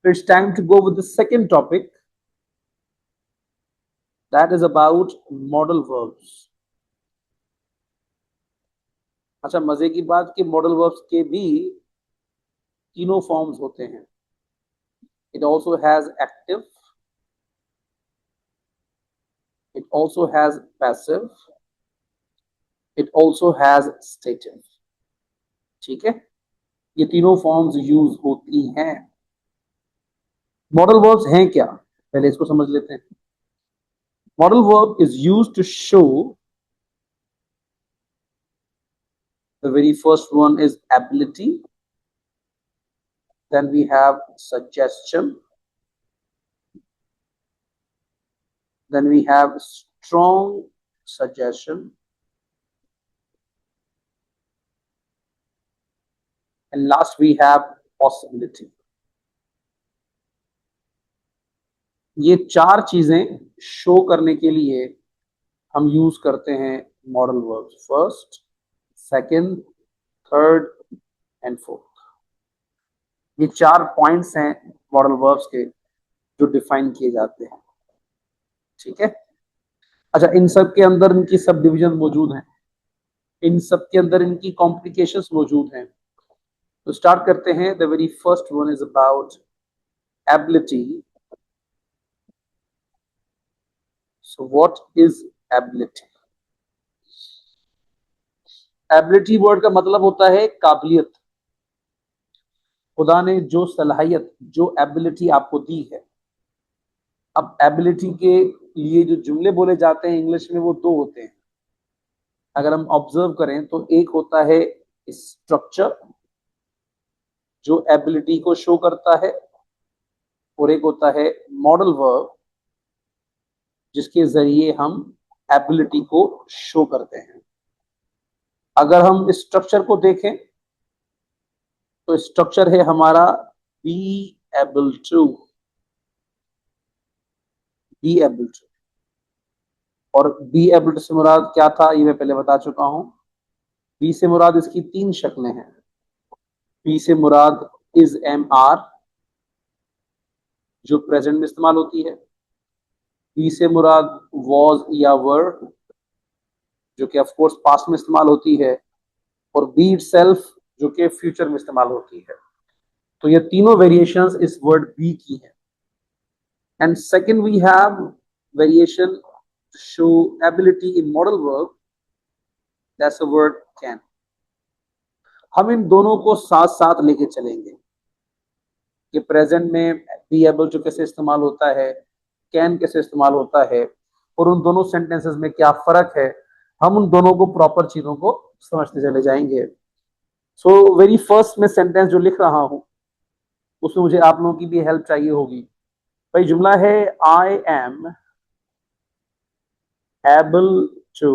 It's time to go with the second topic, that is about modal verbs. अच्छा, मजे की बात कि मॉडल वर्ब्स के भी तीनों फॉर्म्स होते हैं. It also has active, it also has passive, it also has stative. ठीक है, ये तीनों फॉर्म्स यूज होती हैं. मॉडल वर्ब्स हैं क्या, पहले इसको समझ लेते हैं. Modal verb is used to show, the very first one is ability, then we have suggestion, then we have strong suggestion, and last we have possibility. ये चार चीजें शो करने के लिए हम यूज करते हैं modal verbs. First, second, third and fourth. ये चार पॉइंट्स हैं मॉडल वर्ब्स के जो डिफाइन किए जाते हैं. ठीक है. अच्छा, इन सब के अंदर इनकी सब डिविजन मौजूद हैं, इन सब के अंदर इनकी कॉम्प्लिकेशंस मौजूद हैं. तो स्टार्ट करते हैं. The very first one is about ability. So what is ability? Ability word का मतलब होता है काबिलियत. खुदा ने जो सलाहियत, जो एबिलिटी आपको दी है. अब एबिलिटी के लिए जो जुमले बोले जाते हैं इंग्लिश में वो दो होते हैं. अगर हम ऑब्जर्व करें तो एक होता है स्ट्रक्चर जो एबिलिटी को शो करता है, और एक होता है मॉडल वर्ब जिसके जरिए हम एबिलिटी को शो करते हैं. अगर हम स्ट्रक्चर को देखें तो स्ट्रक्चर है हमारा be able to. Be able to, और बी एबल टू से मुराद क्या था ये मैं पहले बता चुका हूं. बी से मुराद इसकी तीन शक्लें हैं. बी से मुराद इज एम आर जो प्रेजेंट में इस्तेमाल होती है. बी से मुराद वॉज या वर जो कि ऑफ कोर्स पास्ट में इस्तेमाल होती है. और बी इटसेल्फ जो कि फ्यूचर में इस्तेमाल होती है. तो ये तीनों वेरिएशंस इस वर्ड बी की हैं. And second we have variation to show ability in modal verb, that's the word can. हम इन दोनों को साथ साथ लेके चलेंगे कि प्रेजेंट में बी एबल टू कैसे इस्तेमाल होता है, कैन कैसे इस्तेमाल होता है, और उन दोनों सेंटेंसेस में क्या फर्क है. हम उन दोनों को प्रॉपर चीजों को समझते चले जाएंगे. सो वेरी फर्स्ट में सेंटेंस जो लिख रहा हूं उसमें मुझे आप लोगों की भी हेल्प चाहिए होगी. भाई जुमला है I am able to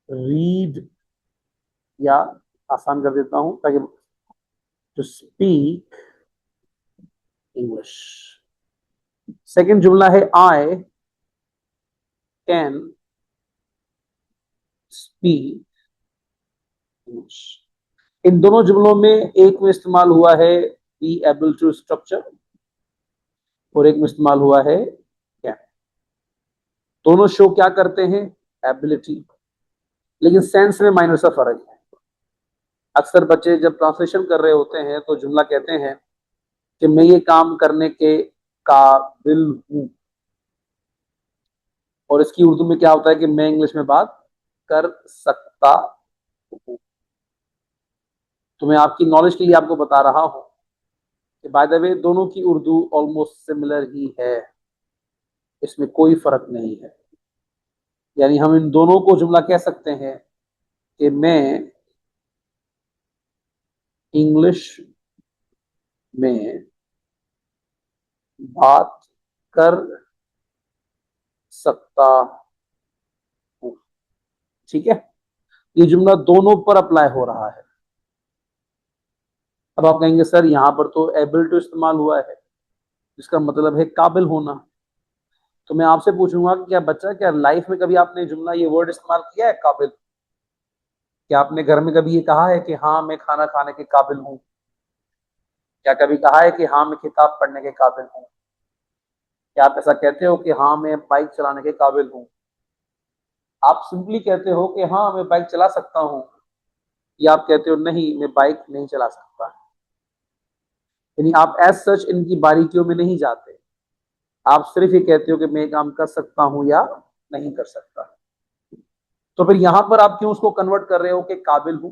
read, या आसान कर देता हूं ताकि to speak English. सेकंड जुमला है I can speak English. इन दोनों जुमलों में एक में इस्तेमाल हुआ है be able to स्ट्रक्चर और एक में इस्तेमाल हुआ है can. दोनों शो क्या करते हैं, एबिलिटी, लेकिन सेंस में माइनर सा फर्क है. अक्सर बच्चे जब ट्रांसलेशन कर रहे होते हैं तो जुमला कहते हैं कि मैं ये काम करने के काबिल हूं, और इसकी उर्दू में क्या होता है कि मैं इंग्लिश में बात कर सकता हूं. तो मैं आपकी नॉलेज के लिए आपको बता रहा हूं कि बाय द वे दोनों की उर्दू ऑलमोस्ट सिमिलर ही है, इसमें कोई फर्क नहीं है. यानी हम इन दोनों को जुमला कह सकते हैं कि मैं इंग्लिश में बात कर सकता हूं. ठीक है, ये जुमला दोनों पर अप्लाई हो रहा है. अब आप कहेंगे सर यहां पर तो एबल टू इस्तेमाल हुआ है जिसका मतलब है काबिल होना. तो मैं आपसे पूछूंगा कि क्या बच्चा, क्या लाइफ में कभी आपने जुमला ये वर्ड इस्तेमाल किया है काबिल? क्या आपने घर में कभी ये कहा है कि हाँ मैं खाना खाने के काबिल हूं? क्या कभी कहा है कि हाँ मैं किताब पढ़ने के काबिल हूँ? क्या आप ऐसा कहते हो कि हाँ मैं बाइक चलाने के काबिल हूँ? आप सिंपली कहते हो कि हाँ मैं बाइक चला सकता हूँ, या आप कहते हो नहीं मैं बाइक नहीं चला सकता? यानी आप एज सच इनकी बारीकियों में नहीं जाते, आप सिर्फ ये कहते हो कि मैं काम कर सकता हूं या नहीं कर सकता। तो फिर यहां पर आप क्यों उसको कन्वर्ट कर रहे हो कि काबिल हूं?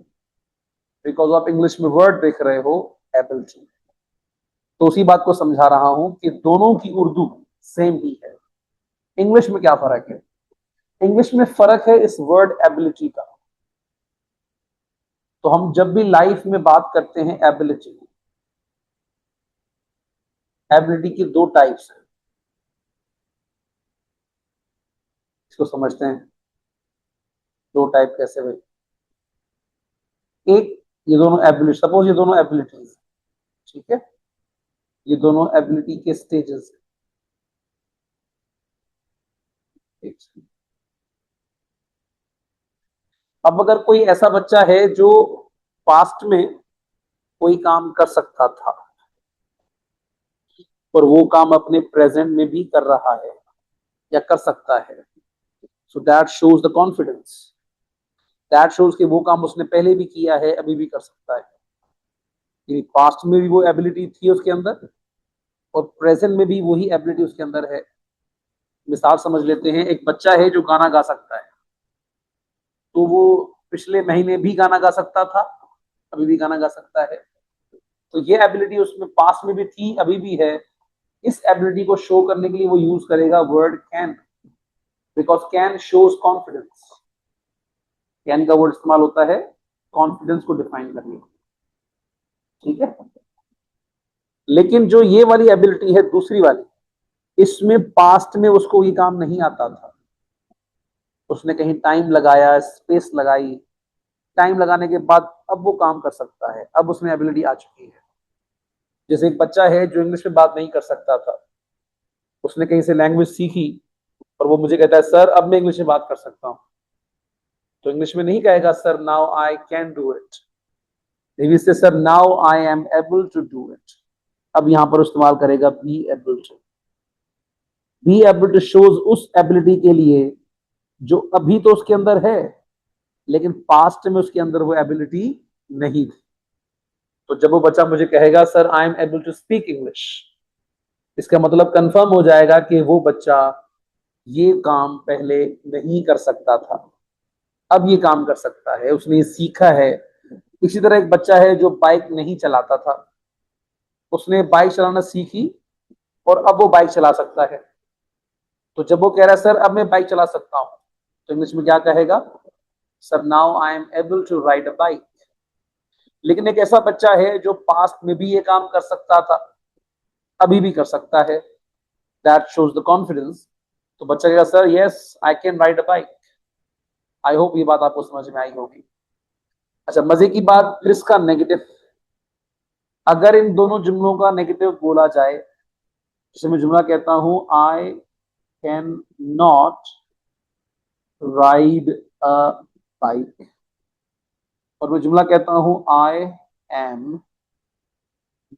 बिकॉज आप इंग्लिश में वर्ड देख रहे हो एबिलिटी। तो उसी बात को समझा रहा हूं कि दोनों की उर्दू सेम ही है। इंग्लिश में क्या फर्क है? इंग्लिश में फर्क है इस वर्ड एबिलिटी का। तो हम जब भी लाइफ में बात करते हैं एबिलिटी, एबिलिटी की दो टाइप्स है, इसको समझते हैं। दो टाइप कैसे भाई? एक, ये दोनों एबिलिटी, सपोज ये दोनों एबिलिटीज, ठीक है, ये दोनों एबिलिटी के स्टेजेस। अब अगर कोई ऐसा बच्चा है जो पास्ट में कोई काम कर सकता था और वो काम अपने प्रेजेंट में भी कर रहा है या कर सकता है, so that shows the confidence, that shows कि वो काम उसने पहले भी किया है, अभी भी कर सकता है। यानी पास्ट में भी वो एबिलिटी थी उसके अंदर और प्रेजेंट में भी वही एबिलिटी उसके अंदर है। मिसाल समझ लेते हैं, एक बच्चा है जो गाना गा सकता है, तो वो पिछले महीने भी गाना गा सकता था, अभी भी गाना गा सकता है। तो ये एबिलिटी उसमें पास में भी थी, अभी भी है। इस एबिलिटी को शो करने के लिए वो यूज करेगा word can, because can shows confidence. Can का वर्ड इस्तेमाल होता है कॉन्फिडेंस को डिफाइन करने के लिए, ठीक है। लेकिन जो ये वाली एबिलिटी है दूसरी वाली, इसमें पास्ट में उसको ये काम नहीं आता था, उसने कहीं टाइम लगाया, स्पेस लगाई, टाइम लगाने के बाद अब वो काम कर सकता है, अब उसमें एबिलिटी आ चुकी है। जैसे एक बच्चा है जो इंग्लिश में बात नहीं कर सकता था, उसने कहीं से लैंग्वेज सीखी और वो मुझे कहता है सर अब मैं इंग्लिश में बात कर सकता हूँ, तो इंग्लिश में नहीं कहेगा sir now I can do it, English से sir now I am able to do it. अब यहां पर इस्तेमाल करेगा be able to. Be able to shows उस एबिलिटी के लिए जो अभी तो उसके अंदर है, लेकिन पास्ट में उसके अंदर वो एबिलिटी नहीं थी। तो जब वो बच्चा मुझे कहेगा sir I am able to speak English, इसका मतलब कंफर्म हो जाएगा कि वो बच्चा ये काम पहले नहीं कर सकता था, अब ये काम कर सकता है, उसने ये सीखा है। इसी तरह एक बच्चा है जो बाइक नहीं चलाता था, उसने बाइक चलाना सीखी और अब वो बाइक चला सकता है। तो जब वो कह रहा है सर अब मैं बाइक चला सकता हूं, तो इंग्लिश में क्या कहेगा? Sir now I am able to ride a bike. लेकिन एक ऐसा बच्चा है जो पास्ट में भी ये काम कर सकता था, अभी भी कर सकता है, दैट शोज द कॉन्फिडेंस। तो बच्चा कहेगा sir yes I can ride a bike. I hope ये बात आपको समझ में आई होगी। अच्छा, मजे की बात फिर इसका नेगेटिव, अगर इन दोनों जुमलों का नेगेटिव बोला जाए, जैसे मैं जुमला कहता हूं I can not ride a bike, और मैं जुमला कहता हूं I am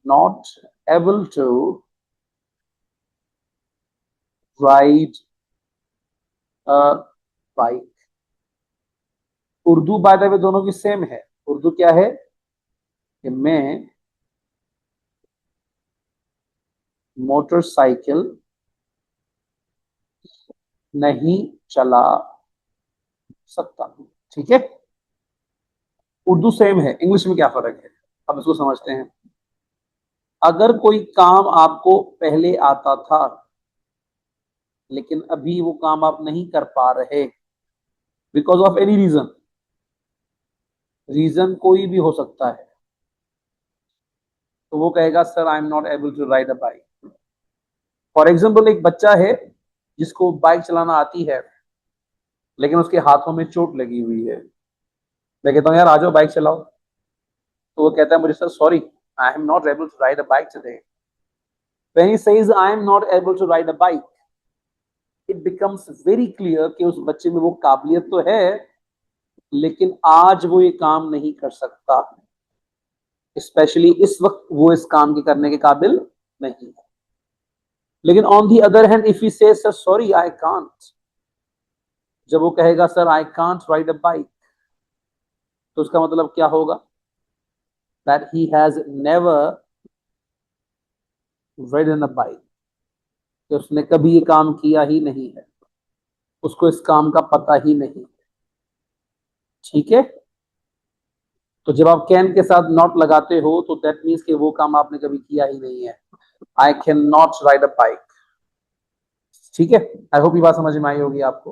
not able to ride a bike. Urdu by the way दोनों की सेम है। उर्दू क्या है कि मैं मोटरसाइकिल नहीं चला सकता, ठीक है। उर्दू सेम है, इंग्लिश में क्या फर्क है? अब इसको समझते हैं। अगर कोई काम आपको पहले आता था लेकिन अभी वो काम आप नहीं कर पा रहे, because of any reason, reason कोई भी हो सकता है, तो वो कहेगा sir I am not able to ride a bike. For example, एक बच्चा है जिसको बाइक चलाना आती है लेकिन उसके हाथों में चोट लगी हुई है। मैं कहता हूँ यार आ जाओ बाइक चलाओ, तो वो कहता है मुझे sir sorry I am not able to ride a bike today. When he says I am not able to ride a bike, it becomes very clear कि उस बच्चे में वो काबिलियत तो है लेकिन आज वो ये काम नहीं कर सकता। स्पेशली इस वक्त वो इस काम के करने के काबिल नहीं है। लेकिन on the other hand if he से सर सॉरी आई कांट, जब वो कहेगा sir I can't ride a bike, तो उसका मतलब क्या होगा? That he has never ridden a bike, कि उसने कभी ये काम किया ही नहीं है, उसको इस काम का पता ही नहीं है। ठीक है, तो जब आप कैन के साथ नॉट लगाते हो तो दैट मीन्स कि वो काम आपने कभी किया ही नहीं है। आई can not ride a bike. ठीक है, आई होप ये बात समझ में आई होगी आपको।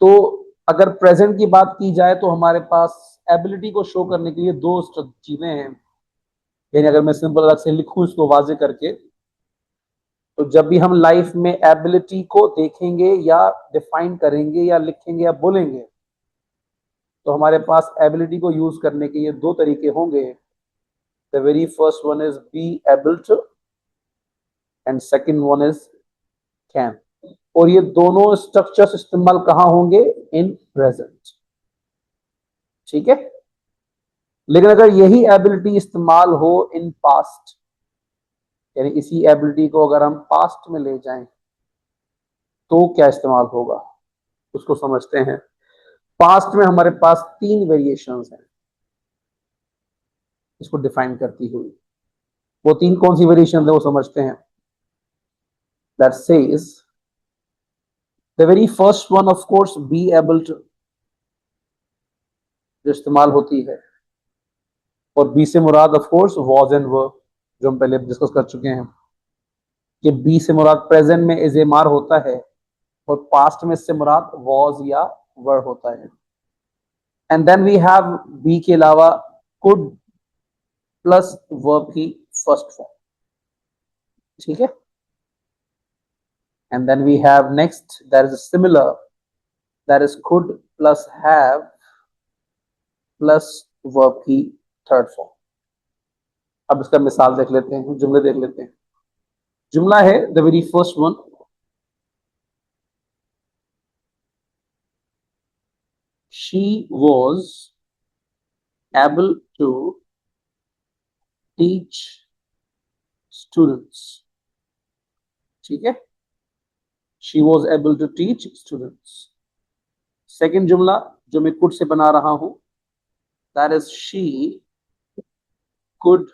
तो अगर प्रेजेंट की बात की जाए तो हमारे पास एबिलिटी को शो करने के लिए दो चीजें हैं। यानी अगर मैं सिंपल अलग से लिखूं इसको वाजे करके, तो जब भी हम लाइफ में एबिलिटी को देखेंगे या डिफाइन करेंगे या लिखेंगे या बोलेंगे, तो हमारे पास एबिलिटी को यूज करने के ये दो तरीके होंगे। The very first one is be able to and second one is can. और ये दोनों स्ट्रक्चर्स इस्तेमाल कहां होंगे? In present. ठीक है, लेकिन अगर यही एबिलिटी इस्तेमाल हो इन पास्ट, यानी इसी एबिलिटी को अगर हम पास्ट में ले जाएं, तो क्या इस्तेमाल होगा उसको समझते हैं। पास्ट में हमारे पास तीन वेरिएशंस हैं इसको डिफाइन करती हुई। वो तीन कौन सी वेरिएशन है वो समझते हैं। That says the very first one of course be able to, जो इस्तेमाल होती है, और बी से मुराद of course was and were, जो हम पहले डिस्कस कर चुके हैं कि बी से मुराद प्रेजेंट में इज एम आर होता है और पास्ट में इससे मुराद वॉज या वर होता है। And then we have be के अलावा कुड प्लस वर्ब की फर्स्ट फॉर्म। ठीक है, and then we have next that is similar, that is could plus have plus verb की थर्ड फॉर्म। अब इसका मिसाल देख लेते हैं, जुमले देख लेते हैं। जुमला है the very first one, she was able to teach students। ठीक है, she was able to teach students. Second जुमला जो मैं कुड से बना रहा हूं, that is she could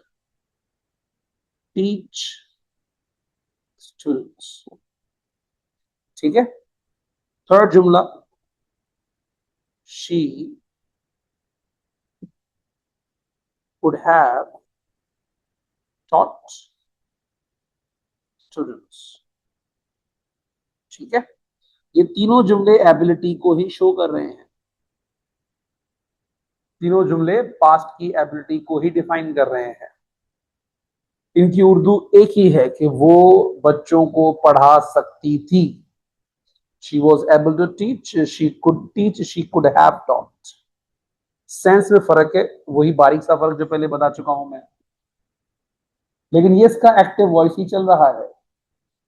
teach students. ठीक है, थर्ड जुमला, she could have taught students. ठीक है, ये तीनों जुमले एबिलिटी को ही शो कर रहे हैं। तीनों जुमले पास्ट की एबिलिटी को ही डिफाइन कर रहे हैं। इनकी उर्दू एक ही है कि वो बच्चों को पढ़ा सकती थी। She was able to teach, she could teach, she could have taught. Sense में फर्क है, वही बारीक सा फर्क जो पहले बता चुका हूं मैं। लेकिन ये इसका एक्टिव वॉइस ही चल रहा है।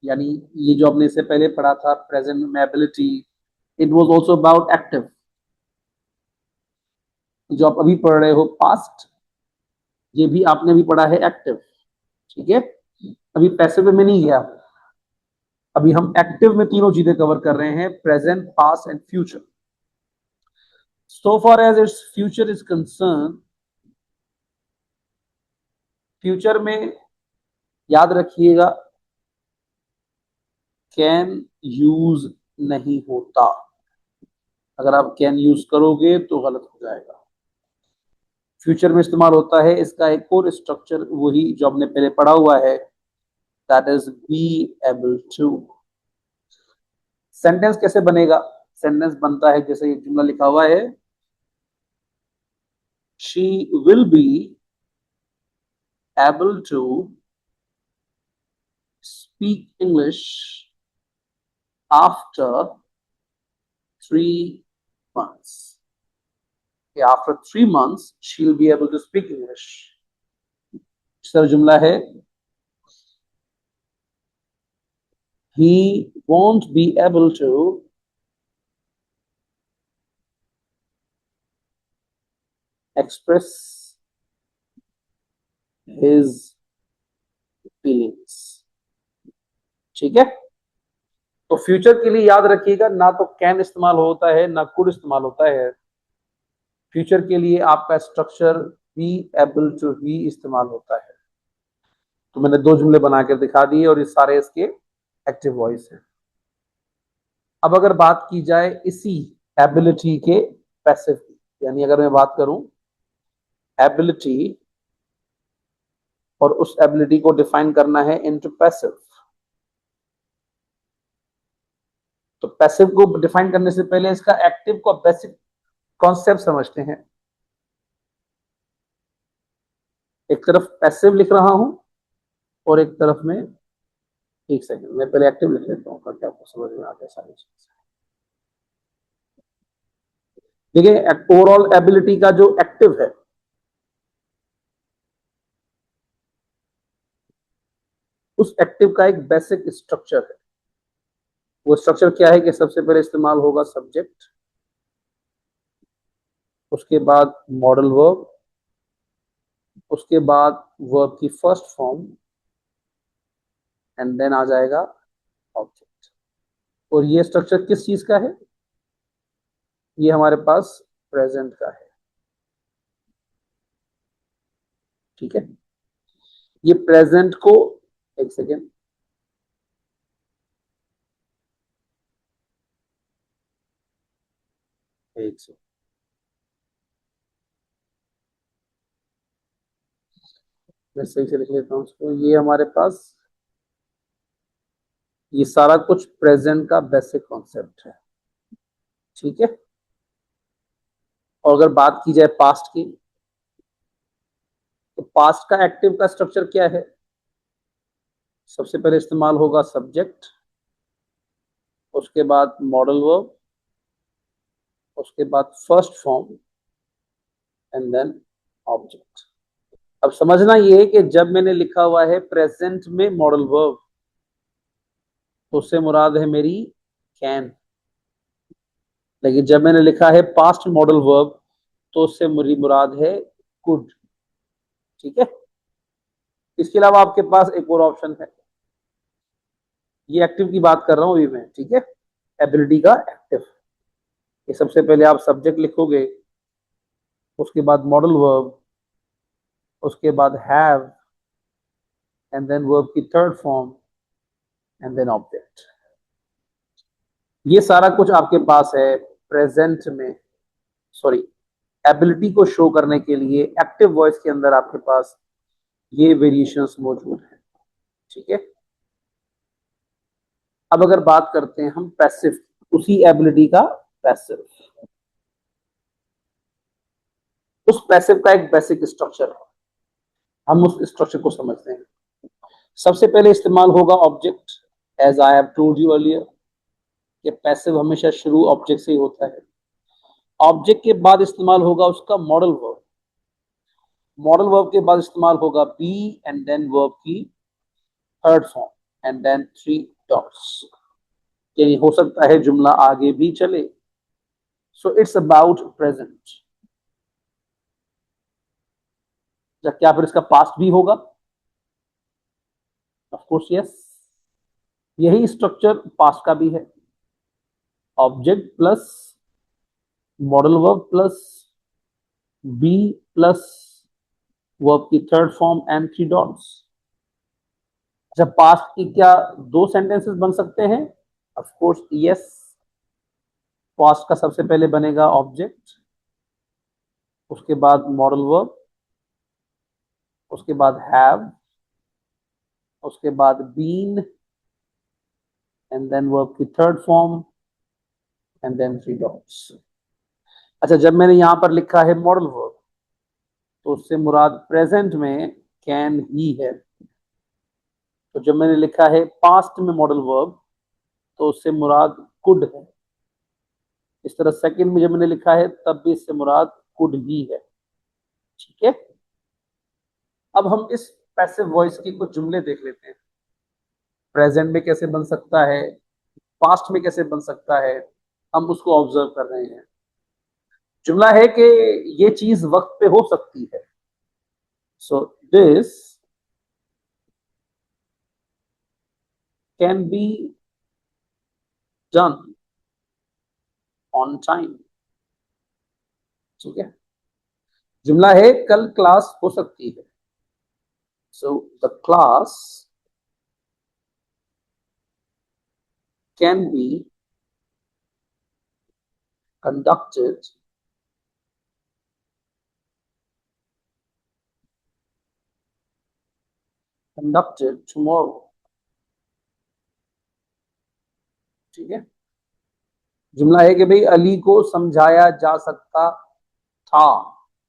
यानी ये जो आपने इससे पहले पढ़ा था प्रेजेंट में ability, it was also about active. जो आप अभी पढ़ रहे हो पास्ट, ये भी आपने भी पढ़ा है एक्टिव। ठीक है, अभी पैसिव में नहीं गया, अभी हम एक्टिव में तीनों चीजें कवर कर रहे हैं, present past and future. So for as its future is concern, future में याद रखिएगा कैन यूज नहीं होता। अगर आप कैन यूज करोगे तो गलत हो जाएगा। फ्यूचर में इस्तेमाल होता है इसका एक और स्ट्रक्चर, वही जो आपने पहले पढ़ा हुआ है, that is be able to. Sentence कैसे बनेगा? सेंटेंस बनता है जैसे ये जुमला लिखा हुआ है, she will be able to speak English after 3 months. After 3 months, she'll be able to speak English. दूसरा जुमला है, he won't be able to express his feelings. ठीक है, तो फ्यूचर के लिए याद रखिएगा, ना तो कैन इस्तेमाल होता है ना कुड इस्तेमाल होता है। फ्यूचर के लिए आपका structure be able to be इस्तेमाल होता है। तो मैंने दो जुमले बनाकर दिखा दिए और ये सारे इसके एक्टिव वॉइस हैं। अब अगर बात की जाए इसी एबिलिटी के पैसिव की, यानी अगर मैं बात करूं एबिलिटी और उस एबिलिटी को डिफाइन करना है इनटू पैसिव, तो पैसिव को डिफाइन करने से पहले इसका एक्टिव को बेसिक कॉन्सेप्ट समझते हैं। एक तरफ पैसिव लिख रहा हूं और एक तरफ में, एक सेकंड मैं पहले एक्टिव लिख लेता हूं ताकि आपको समझ में आ जाए सारी चीज। देखिए ओवरऑल एबिलिटी का जो एक्टिव है उस एक्टिव का एक बेसिक स्ट्रक्चर है। वो स्ट्रक्चर क्या है कि सबसे पहले इस्तेमाल होगा सब्जेक्ट, उसके बाद मॉडल वर्ब, उसके बाद वर्ब की फर्स्ट फॉर्म एंड देन आ जाएगा ऑब्जेक्ट। और ये स्ट्रक्चर किस चीज का है? ये हमारे पास प्रेजेंट का है। ठीक है, ये प्रेजेंट को, एक सेकेंड, एक सेकेंड मैं सही से लिख लेता हूं उसको। ये हमारे पास ये सारा कुछ प्रेजेंट का बेसिक कॉन्सेप्ट है। ठीक है, और अगर बात की जाए पास्ट की, तो पास्ट का एक्टिव का स्ट्रक्चर क्या है? सबसे पहले इस्तेमाल होगा सब्जेक्ट, उसके बाद मॉडल वर्ब, उसके बाद first form and then object. अब समझना ये है कि जब मैंने लिखा हुआ है प्रेजेंट में मॉडल वर्ब, तो उससे मुराद है मेरी कैन। लेकिन जब मैंने लिखा है पास्ट मॉडल वर्ब, तो उससे मेरी मुराद है कुड। ठीक है, इसके अलावा आपके पास एक और ऑप्शन है, ये एक्टिव की बात कर रहा हूं अभी मैं। ठीक है, एबिलिटी का एक्टिव, ये सबसे पहले आप सब्जेक्ट लिखोगे, उसके बाद मॉडल वर्ब, उसके बाद हैव एंड देन वर्ब की third form and then object. ये सारा कुछ आपके पास है प्रेजेंट में, सॉरी एबिलिटी को शो करने के लिए एक्टिव वॉइस के अंदर आपके पास ये वेरिएशंस मौजूद हैं। ठीक है, अब अगर बात करते हैं हम पैसिव, उसी एबिलिटी का पैसिव, उस पैसिव का एक बेसिक स्ट्रक्चर है, हम उस स्ट्रक्चर को समझते हैं। सबसे पहले इस्तेमाल होगा object, as I have told you earlier कि पैसिव हमेशा शुरू ऑब्जेक्ट से ही होता है। ऑब्जेक्ट के बाद इस्तेमाल होगा उसका मॉडल वर्ब, मॉडल वर्ब के बाद इस्तेमाल होगा बी एंड देन वर्ब की third form and then three dots. यानी हो सकता है जुमला आगे भी चले। So it's about present. क्या फिर इसका पास्ट भी होगा? ऑफ कोर्स यस, यही स्ट्रक्चर पास्ट का भी है। Object plus modal verb plus be plus verb की third form and three dots. अच्छा, पास्ट की क्या दो सेंटेंसेस बन सकते हैं? ऑफ कोर्स यस, पास्ट का सबसे पहले बनेगा ऑब्जेक्ट, उसके बाद मॉडल वर्ब, उसके बाद हैव, उसके बाद बीन एंड देन वर्ब की third form and then three dots. अच्छा, जब मैंने यहां पर लिखा है मॉडल वर्ब, तो उससे मुराद प्रेजेंट में कैन ही है। तो जब मैंने लिखा है पास्ट में मॉडल वर्ब, तो उससे मुराद कुड है। इस तरह सेकंड में जब मैंने लिखा है तब भी इससे मुराद कुड ही है। ठीक है, अब हम इस पैसिव वॉइस के कुछ जुमले देख लेते हैं। प्रेजेंट में कैसे बन सकता है, पास्ट में कैसे बन सकता है, हम उसको ऑब्जर्व कर रहे हैं। जुमला है कि ये चीज वक्त पे हो सकती है। So this can be done on time. ठीक है, जुमला है कल क्लास हो सकती है। So the class can be conducted tomorrow। ठीक है, जुमला है कि भाई अली को समझाया जा सकता था।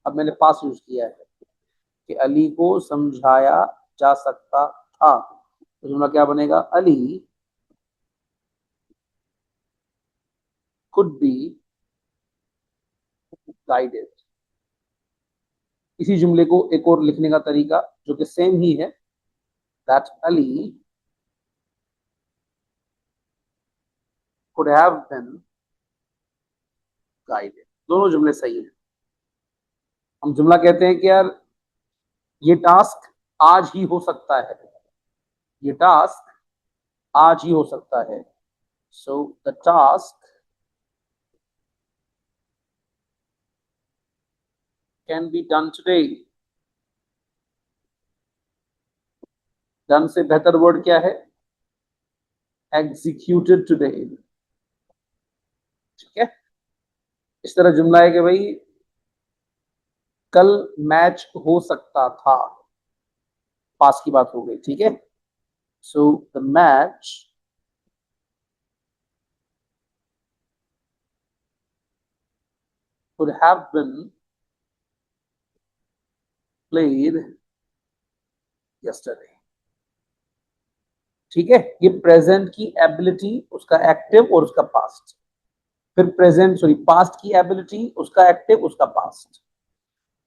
अब मैंने पास यूज किया है कि अली को समझाया जा सकता था, तो जुमला क्या बनेगा? Ali could be guided। इसी जुमले को एक और लिखने का तरीका जो कि सेम ही है, that Ali could have been guided। दोनों जुमले सही हैं। हम जुमला कहते हैं कि यार ये टास्क आज ही हो सकता है, ये टास्क आज ही हो सकता है। So the task can be done today. Done से बेहतर वर्ड क्या है? Executed today. ठीक है, इस तरह जुमला है कि भाई कल मैच हो सकता था, पास की बात हो गई। ठीक है, so the match could have been played yesterday। ठीक है, ये प्रेजेंट की एबिलिटी, उसका एक्टिव और उसका पास्ट। फिर प्रेजेंट सॉरी पास्ट की एबिलिटी, उसका एक्टिव, उसका पास्ट।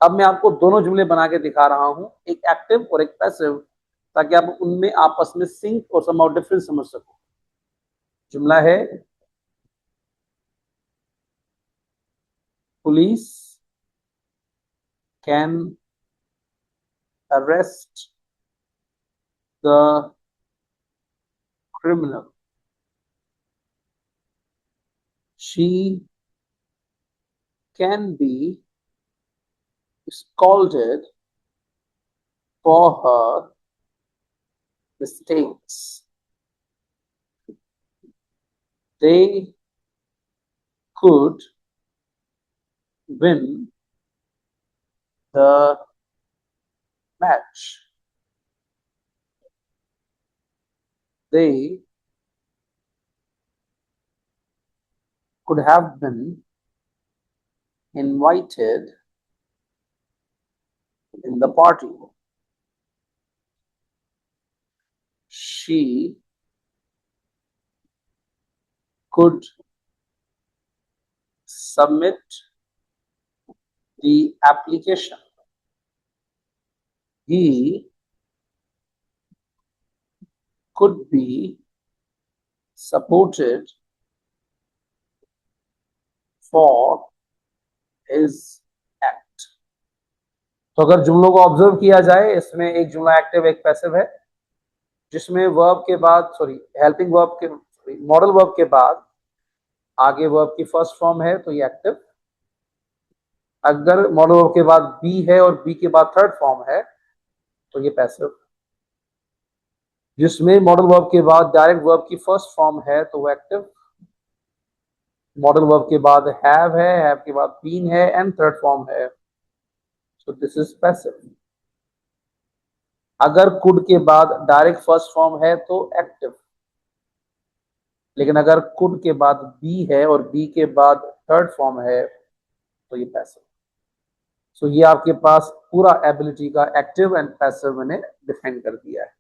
अब मैं आपको दोनों जुमले बना के दिखा रहा हूं, एक एक्टिव और एक पैसिव, ताकि आप उनमें आपस में सिंक और समहाउ डिफरेंस समझ सको। जुमला है police can arrest the criminal। She can be scolded for her mistakes। They could win the match। They could have been invited in the party। She could submit the application। He could be supported for his act। तो अगर जुमलों को observe किया जाए, इसमें एक जुमला active एक passive है, जिसमें वर्ब के बाद सॉरी हेल्पिंग वर्ब के मॉडल वर्ब के बाद आगे वर्ब की फर्स्ट फॉर्म है तो ये एक्टिव। अगर मॉडल वर्ब के बाद बी है और बी के बाद थर्ड फॉर्म है तो ये पैसिव। जिसमें मॉडल वर्ब के बाद डायरेक्ट वर्ब की फर्स्ट फॉर्म है तो वो एक्टिव। मॉडल वर्ब के बाद हैव है, हैव के बाद बीन है एंड थर्ड फॉर्म है, सो दिस इज पैसिव। अगर कुड के बाद डायरेक्ट फर्स्ट फॉर्म है तो एक्टिव, लेकिन अगर कुड के बाद बी है और बी के बाद थर्ड फॉर्म है तो ये पैसिव। सो ये आपके पास पूरा एबिलिटी का एक्टिव एंड पैसिव मैंने डिफाइन कर दिया है।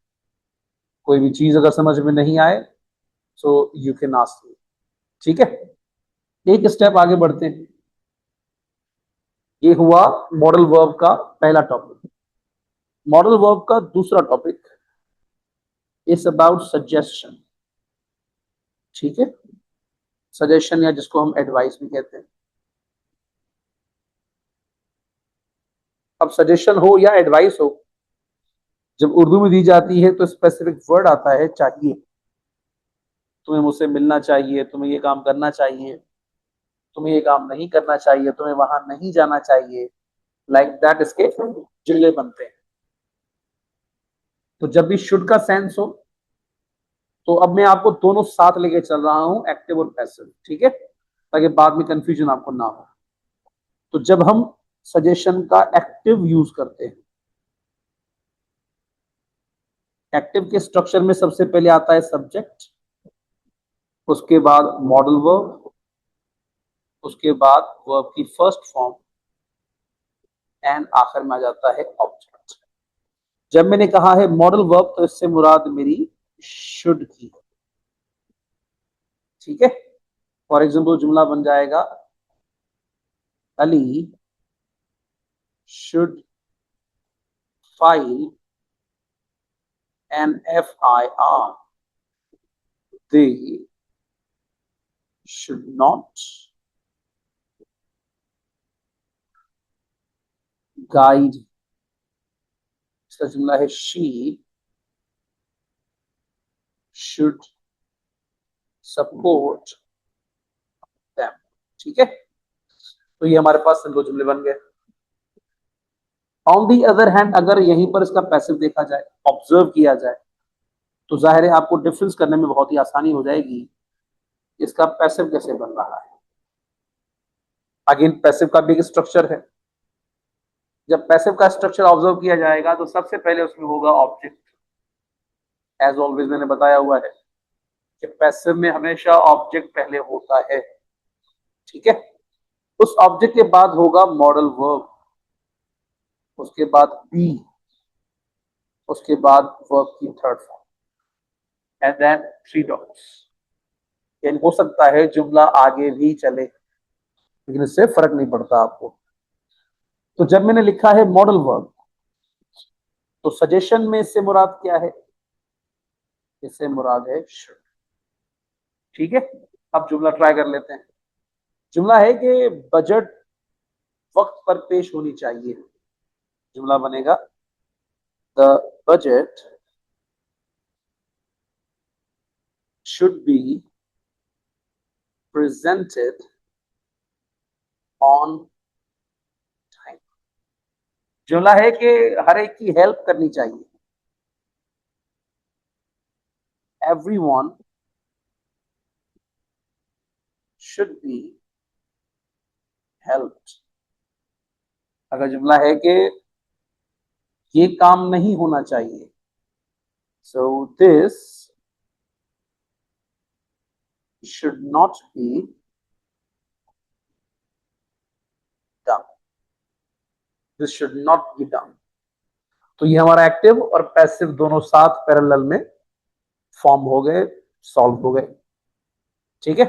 कोई भी चीज अगर समझ में नहीं आए so you can ask me. ठीक है, एक स्टेप आगे बढ़ते हैं। ये हुआ मॉडल वर्ब का पहला टॉपिक। मॉडल वर्ब का दूसरा टॉपिक इज अबाउट सजेशन। ठीक है, सजेशन या जिसको हम एडवाइस भी कहते हैं। अब सजेशन हो या एडवाइस हो, जब उर्दू में दी जाती है तो स्पेसिफिक वर्ड आता है चाहिए, तुम्हें मुझसे मिलना चाहिए, तुम्हें ये काम करना चाहिए, तुम्हें ये काम नहीं करना चाहिए, तुम्हें वहां नहीं जाना चाहिए, लाइक दैट इसके जुमले बनते हैं। तो जब भी शुड का सेंस हो, तो अब मैं आपको दोनों साथ लेके चल रहा हूं, एक्टिव और पैसिव, ठीक है, ताकि बाद में कंफ्यूजन आपको ना हो। तो जब हम सजेशन का एक्टिव यूज करते हैं, एक्टिव के स्ट्रक्चर में सबसे पहले आता है सब्जेक्ट, उसके बाद मॉडल वर्ब, उसके बाद वर्ब की फर्स्ट फॉर्म, एंड आखिर में आ जाता है ऑब्जेक्ट। जब मैंने कहा है मॉडल वर्ब, तो इससे मुराद मेरी शुड की है, ठीक है। फॉर एग्जाम्पल जुमला बन जाएगा Ali should file an FIR, they should not guide, इसका जुमला है she should support them, ठीक है। तो ये हमारे पास दो जुमले बन गए। ऑन दी अदर हैंड, अगर यहीं पर इसका पैसिव देखा जाए, ऑब्जर्व किया जाए, तो जाहिर है आपको डिफरेंस करने में बहुत ही आसानी हो जाएगी, इसका पैसिव कैसे बन रहा है। अगेन पैसिव का भी एक स्ट्रक्चर है। जब पैसिव का स्ट्रक्चर ऑब्जर्व किया जाएगा तो सबसे पहले उसमें होगा ऑब्जेक्ट। एज ऑलवेज मैंने बताया हुआ है कि पैसिव में हमेशा ऑब्जेक्ट पहले होता है, ठीक है। उस ऑब्जेक्ट के बाद होगा मॉडल वर्ब, उसके बाद बी, उसके बाद वर्ब की third form, and then three dots. यानी हो सकता है जुमला आगे भी चले, लेकिन इससे फर्क नहीं पड़ता आपको। तो जब मैंने लिखा है मॉडल वर्ब, तो सजेशन में इससे मुराद क्या है, इससे मुराद है शुड, ठीक है। अब जुमला ट्राई कर लेते हैं। जुमला है कि बजट वक्त पर पेश होनी चाहिए। जुमला बनेगा the budget should be presented on time। जुमला है कि हर एक की हेल्प करनी चाहिए, everyone should be helped। अगर जुमला है कि ये काम नहीं होना चाहिए, so this should not be done, this should not be done। तो ये हमारा एक्टिव और पैसिव दोनों साथ पैरेलल में फॉर्म हो गए, सॉल्व हो गए, ठीक है।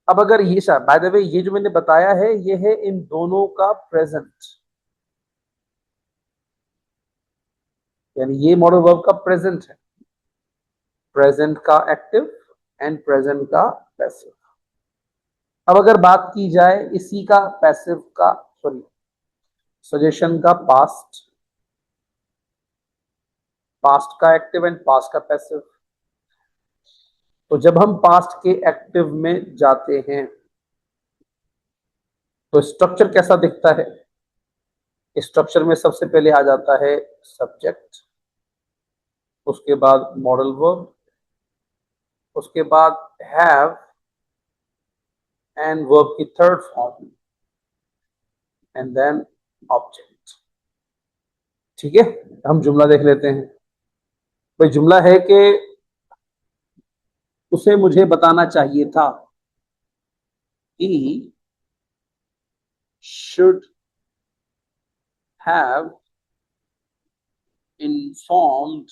अब अगर ये बाय द वे ये जो मैंने बताया है ये है इन दोनों का प्रेजेंट, यानी ये मॉडल वर्ब का प्रेजेंट है, प्रेजेंट का एक्टिव एंड प्रेजेंट का पैसिव। अब अगर बात की जाए इसी का पैसिव का, सॉरी सजेशन का पास्ट, पास्ट का एक्टिव एंड पास्ट का पैसिव। तो जब हम पास्ट के एक्टिव में जाते हैं तो स्ट्रक्चर कैसा दिखता है। स्ट्रक्चर में सबसे पहले आ जाता है सब्जेक्ट, उसके बाद मॉडल वर्ब, उसके बाद हैव एंड वर्ब की third form, and then object, ठीक है। हम जुमला देख लेते हैं। भाई जुमला है कि उसे मुझे बताना चाहिए था, he should have informed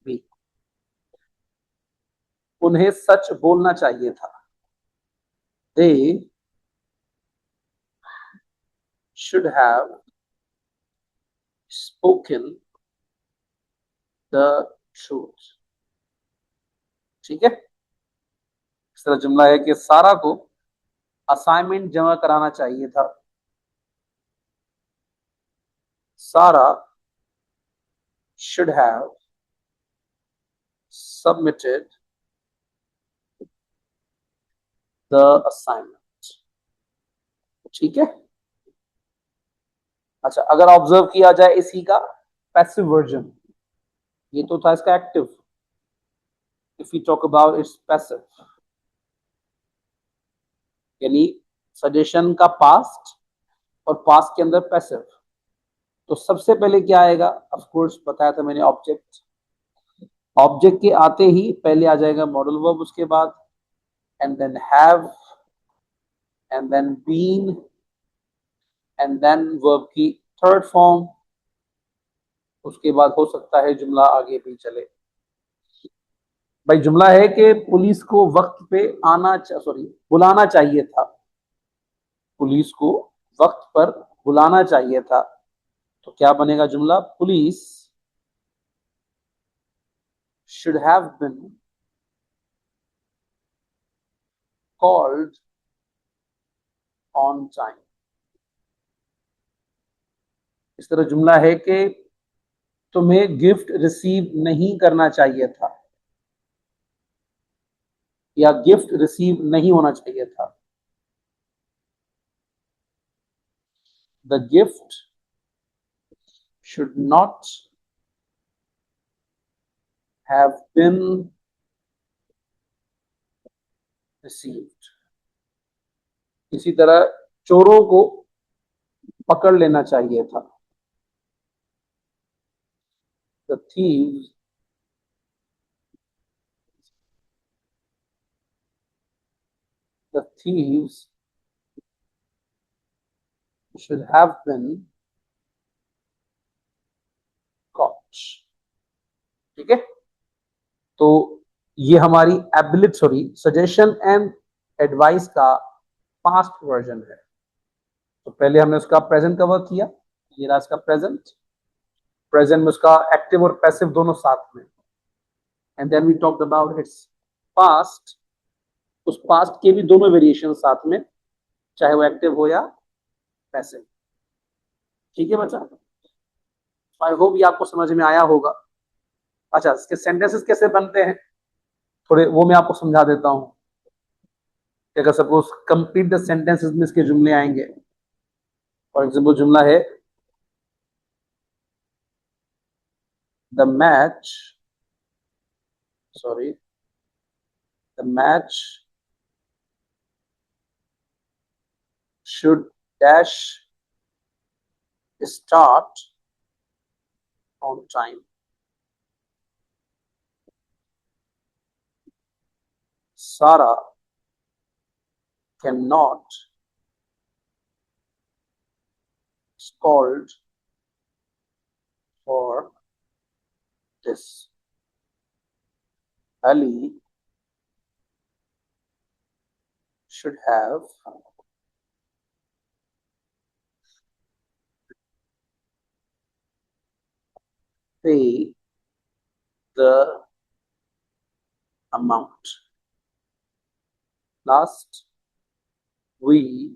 me। उन्हें सच बोलना चाहिए था, they should have spoken the truth, ठीक है। इस तरह जुमला है कि सारा को असाइनमेंट जमा कराना चाहिए था, सारा should have submitted the assignment. ठीक है। अच्छा, अगर ऑब्जर्व किया जाए इसी का पैसिव वर्जन, ये तो था इसका active, if you talk about it's passive, यानी सजेशन का पास्ट और पास्ट के अंदर पैसिव, तो सबसे पहले क्या आएगा, ऑफ कोर्स बताया था मैंने, ऑब्जेक्ट। ऑब्जेक्ट के आते ही पहले आ जाएगा मॉडल वर्ब, उसके बाद and then have, and then been, and then verb की थर्ड फॉर्म, उसके बाद हो सकता है जुमला आगे भी चले। भाई जुमला है कि पुलिस को वक्त पे आना, सॉरी बुलाना चाहिए था, पुलिस को वक्त पर बुलाना चाहिए था, तो क्या बनेगा जुमला, police should have been called on time। इस तरह जुमला है कि तुम्हें गिफ्ट रिसीव नहीं करना चाहिए था, या गिफ्ट रिसीव नहीं होना चाहिए था। The gift should not have been received। इसी तरह चोरों को पकड़ लेना चाहिए था। The thieves should have been caught। ठीक है, तो ये हमारी एबिलिट, सॉरी सजेशन एंड एडवाइस का पास्ट वर्जन है। तो पहले हमने उसका प्रेजेंट कवर किया, ये रहा इसका प्रेजेंट। प्रेजेंट में उसका एक्टिव और पैसिव दोनों साथ में, and then we talked about its past, उस पास्ट के भी दोनों वेरिएशन साथ में, चाहे वो एक्टिव हो या पैसिव। ठीक है बच्चा, आई होप ये आपको समझ में आया होगा। अच्छा, इसके सेंटेंसेस कैसे बनते हैं थोड़े वो मैं आपको समझा देता हूं। अगर सपोज कंप्लीट द सेंटेंसेस में इसके जुमले आएंगे, फॉर एग्जाम्पल जुमला है the match should dash start on time। Sarah cannot scold for this। Ali should have paid the amount। Last, we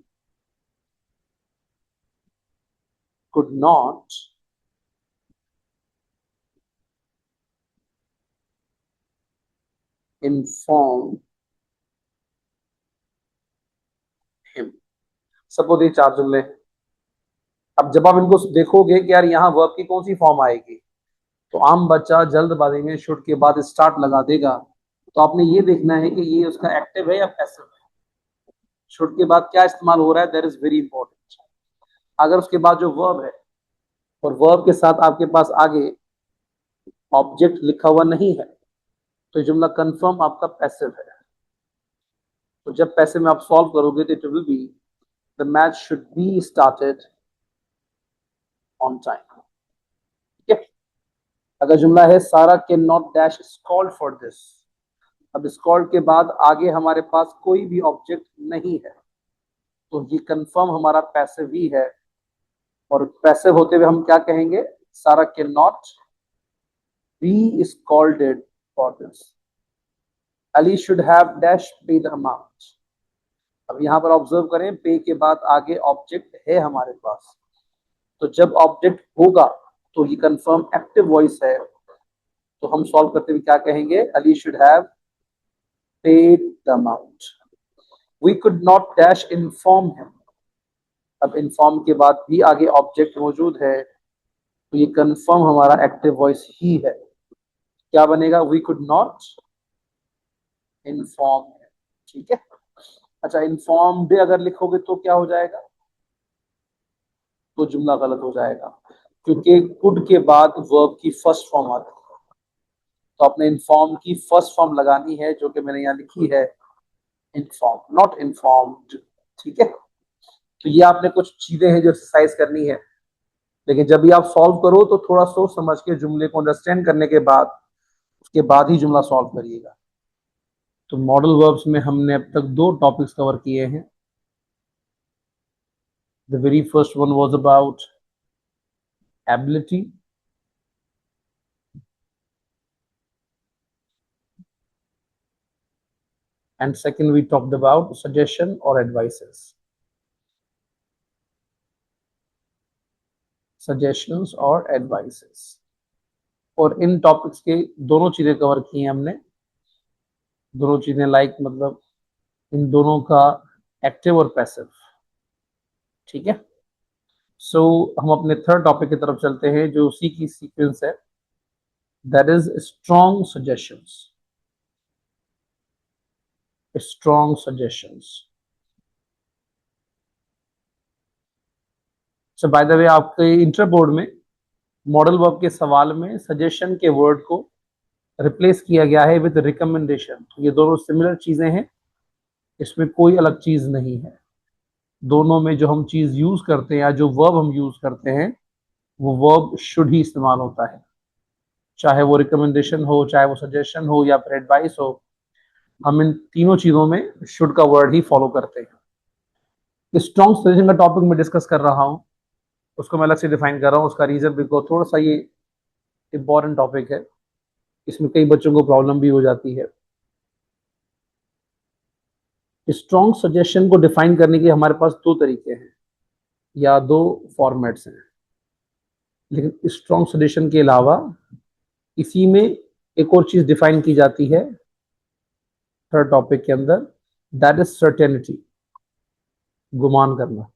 could not inform him। Suppose ये चार जुमले, अब जब आप इनको देखोगे कि यार यहाँ वर्ब की कौन सी फॉर्म आएगी, तो आम बच्चा जल्दबाजी में शुड के बाद स्टार्ट लगा देगा, तो आपने ये देखना है कि ये उसका एक्टिव है या पैसिव है, शुड के बाद क्या इस्तेमाल हो रहा है, दैट इज वेरी इंपॉर्टेंट। अगर उसके बाद जो वर्ब है और वर्ब के साथ आपके पास आगे ऑब्जेक्ट लिखा हुआ नहीं है, तो जुमला कंफर्म आपका पैसिव है। तो जब पैसिव में आप सॉल्व करोगे तो it will be the match should be started on time. ठीक है, अगर जुमला है सारा can not dash scold for this, अब स्कॉल्ड के बाद आगे हमारे पास कोई भी ऑब्जेक्ट नहीं है, तो ये कंफर्म हमारा पैसिव ही है। और पैसिव होते हुए हम क्या कहेंगे, सारा can not B scolded for this. Ali should have dash पे द अमाउंट। अब यहां पर ऑब्जर्व करें, पे के बाद आगे ऑब्जेक्ट है हमारे पास, तो जब ऑब्जेक्ट होगा तो ये कंफर्म एक्टिव वॉइस है, तो हम सॉल्व करते हुए क्या कहेंगे, Ali should have paid the amount. We could not dash inform him. अब इन्फॉर्म के बाद भी आगे ऑब्जेक्ट मौजूद है, तो ये कंफर्म हमारा एक्टिव वॉइस ही है। क्या बनेगा, वी कुड नॉट इन्फॉर्म। ठीक है। अच्छा, इन्फॉर्म्ड अगर लिखोगे तो क्या हो जाएगा, तो जुमला गलत हो जाएगा, क्योंकि कुड के बाद वर्ब की फर्स्ट फॉर्म आती है। तो आपने इन्फॉर्म की फर्स्ट फॉर्म लगानी है, जो कि मैंने यहाँ लिखी है, इन्फॉर्म, नॉट इन्फॉर्म्ड। ठीक है। तो ये आपने कुछ चीजें हैं जो एक्सरसाइज करनी है, लेकिन जब भी आप सॉल्व करो तो थोड़ा सोच समझ के जुमले को अंडरस्टैंड करने के बाद, उसके बाद ही जुमला सॉल्व करिएगा। तो मॉडल वर्ब्स में हमने अब तक 2 टॉपिक्स कवर किए हैं। The very first one was about ability, and second we talked about suggestion or advices, suggestions or advices। और इन टॉपिक्स के दोनों चीजें कवर की हैं हमने। दोनों चीजें लाइक मतलब इन दोनों का एक्टिव और पैसिव। ठीक है। सो हम अपने थर्ड टॉपिक की तरफ चलते हैं, जो उसी की सीक्वेंस है, that is strong suggestions. Strong suggestions. So bye the वे, आपके इंटर बोर्ड में मॉडल वर्ब के सवाल में सजेशन के वर्ड को रिप्लेस किया गया है विद रिकमेंडेशन। ये दोनों सिमिलर चीजें हैं, इसमें कोई अलग चीज नहीं है। दोनों में जो हम चीज यूज करते हैं या जो वर्ब हम यूज करते हैं, वो वर्ब शुड ही इस्तेमाल होता है, चाहे वो रिकमेंडेशन हो, चाहे वो सजेशन हो, या फिर एडवाइस हो। हम इन तीनों चीजों में शुड का वर्ड ही फॉलो करते हैं। स्ट्रॉन्ग सजेशन का टॉपिक मैं डिस्कस कर रहा हूं, उसको मैं अलग से डिफाइन कर रहा हूं। उसका रीजन बिकॉज थोड़ा सा ये इंपॉर्टेंट टॉपिक है, इसमें कई बच्चों को प्रॉब्लम भी हो जाती है। स्ट्रॉन्ग सजेशन को डिफाइन करने के हमारे पास 2 तरीके हैं या 2 फॉर्मेट्स हैं, लेकिन स्ट्रॉन्ग सजेशन के अलावा इसी में एक और चीज डिफाइन की जाती है थर्ड टॉपिक के अंदर, दैट इज सर्टेनिटी, गुमान करना।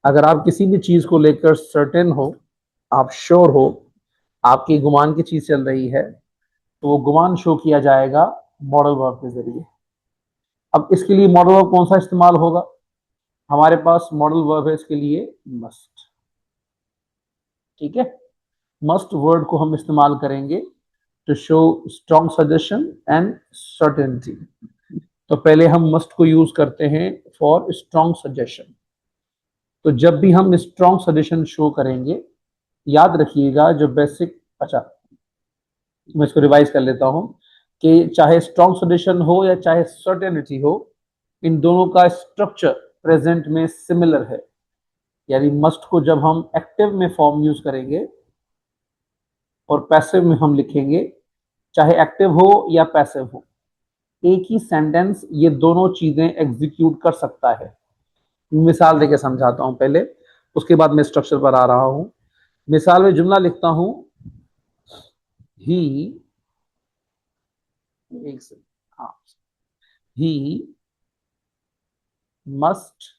अगर आप किसी भी चीज को लेकर सर्टेन हो, आप श्योर हो, आपकी गुमान की चीज चल रही है, तो वो गुमान शो किया जाएगा मॉडल वर्ब के जरिए। अब इसके लिए मॉडल वर्ब कौन सा इस्तेमाल होगा, हमारे पास मॉडल वर्ब है इसके लिए मस्ट। ठीक है। मस्ट वर्ड को हम इस्तेमाल करेंगे to show strong suggestion and certainty. तो पहले हम मस्ट को यूज करते हैं फॉर स्ट्रॉन्ग सजेशन। तो जब भी हम स्ट्रॉन्ग सजेशन शो करेंगे, याद रखिएगा जो बेसिक, अच्छा मैं इसको रिवाइज कर लेता हूं, कि चाहे स्ट्रॉन्ग सजेशन हो या चाहे सर्टेनिटी हो, इन दोनों का स्ट्रक्चर प्रेजेंट में सिमिलर है। यानी मस्ट को जब हम एक्टिव में फॉर्म यूज करेंगे और पैसिव में हम लिखेंगे, चाहे एक्टिव हो या पैसिव हो, एक ही सेंटेंस ये दोनों चीजें एग्जीक्यूट कर सकता है। मिसाल देके समझाता हूं पहले, उसके बाद मैं स्ट्रक्चर पर आ रहा हूं। मिसाल में जुमला लिखता हूं, ही, एक से, हाँ, ही मस्ट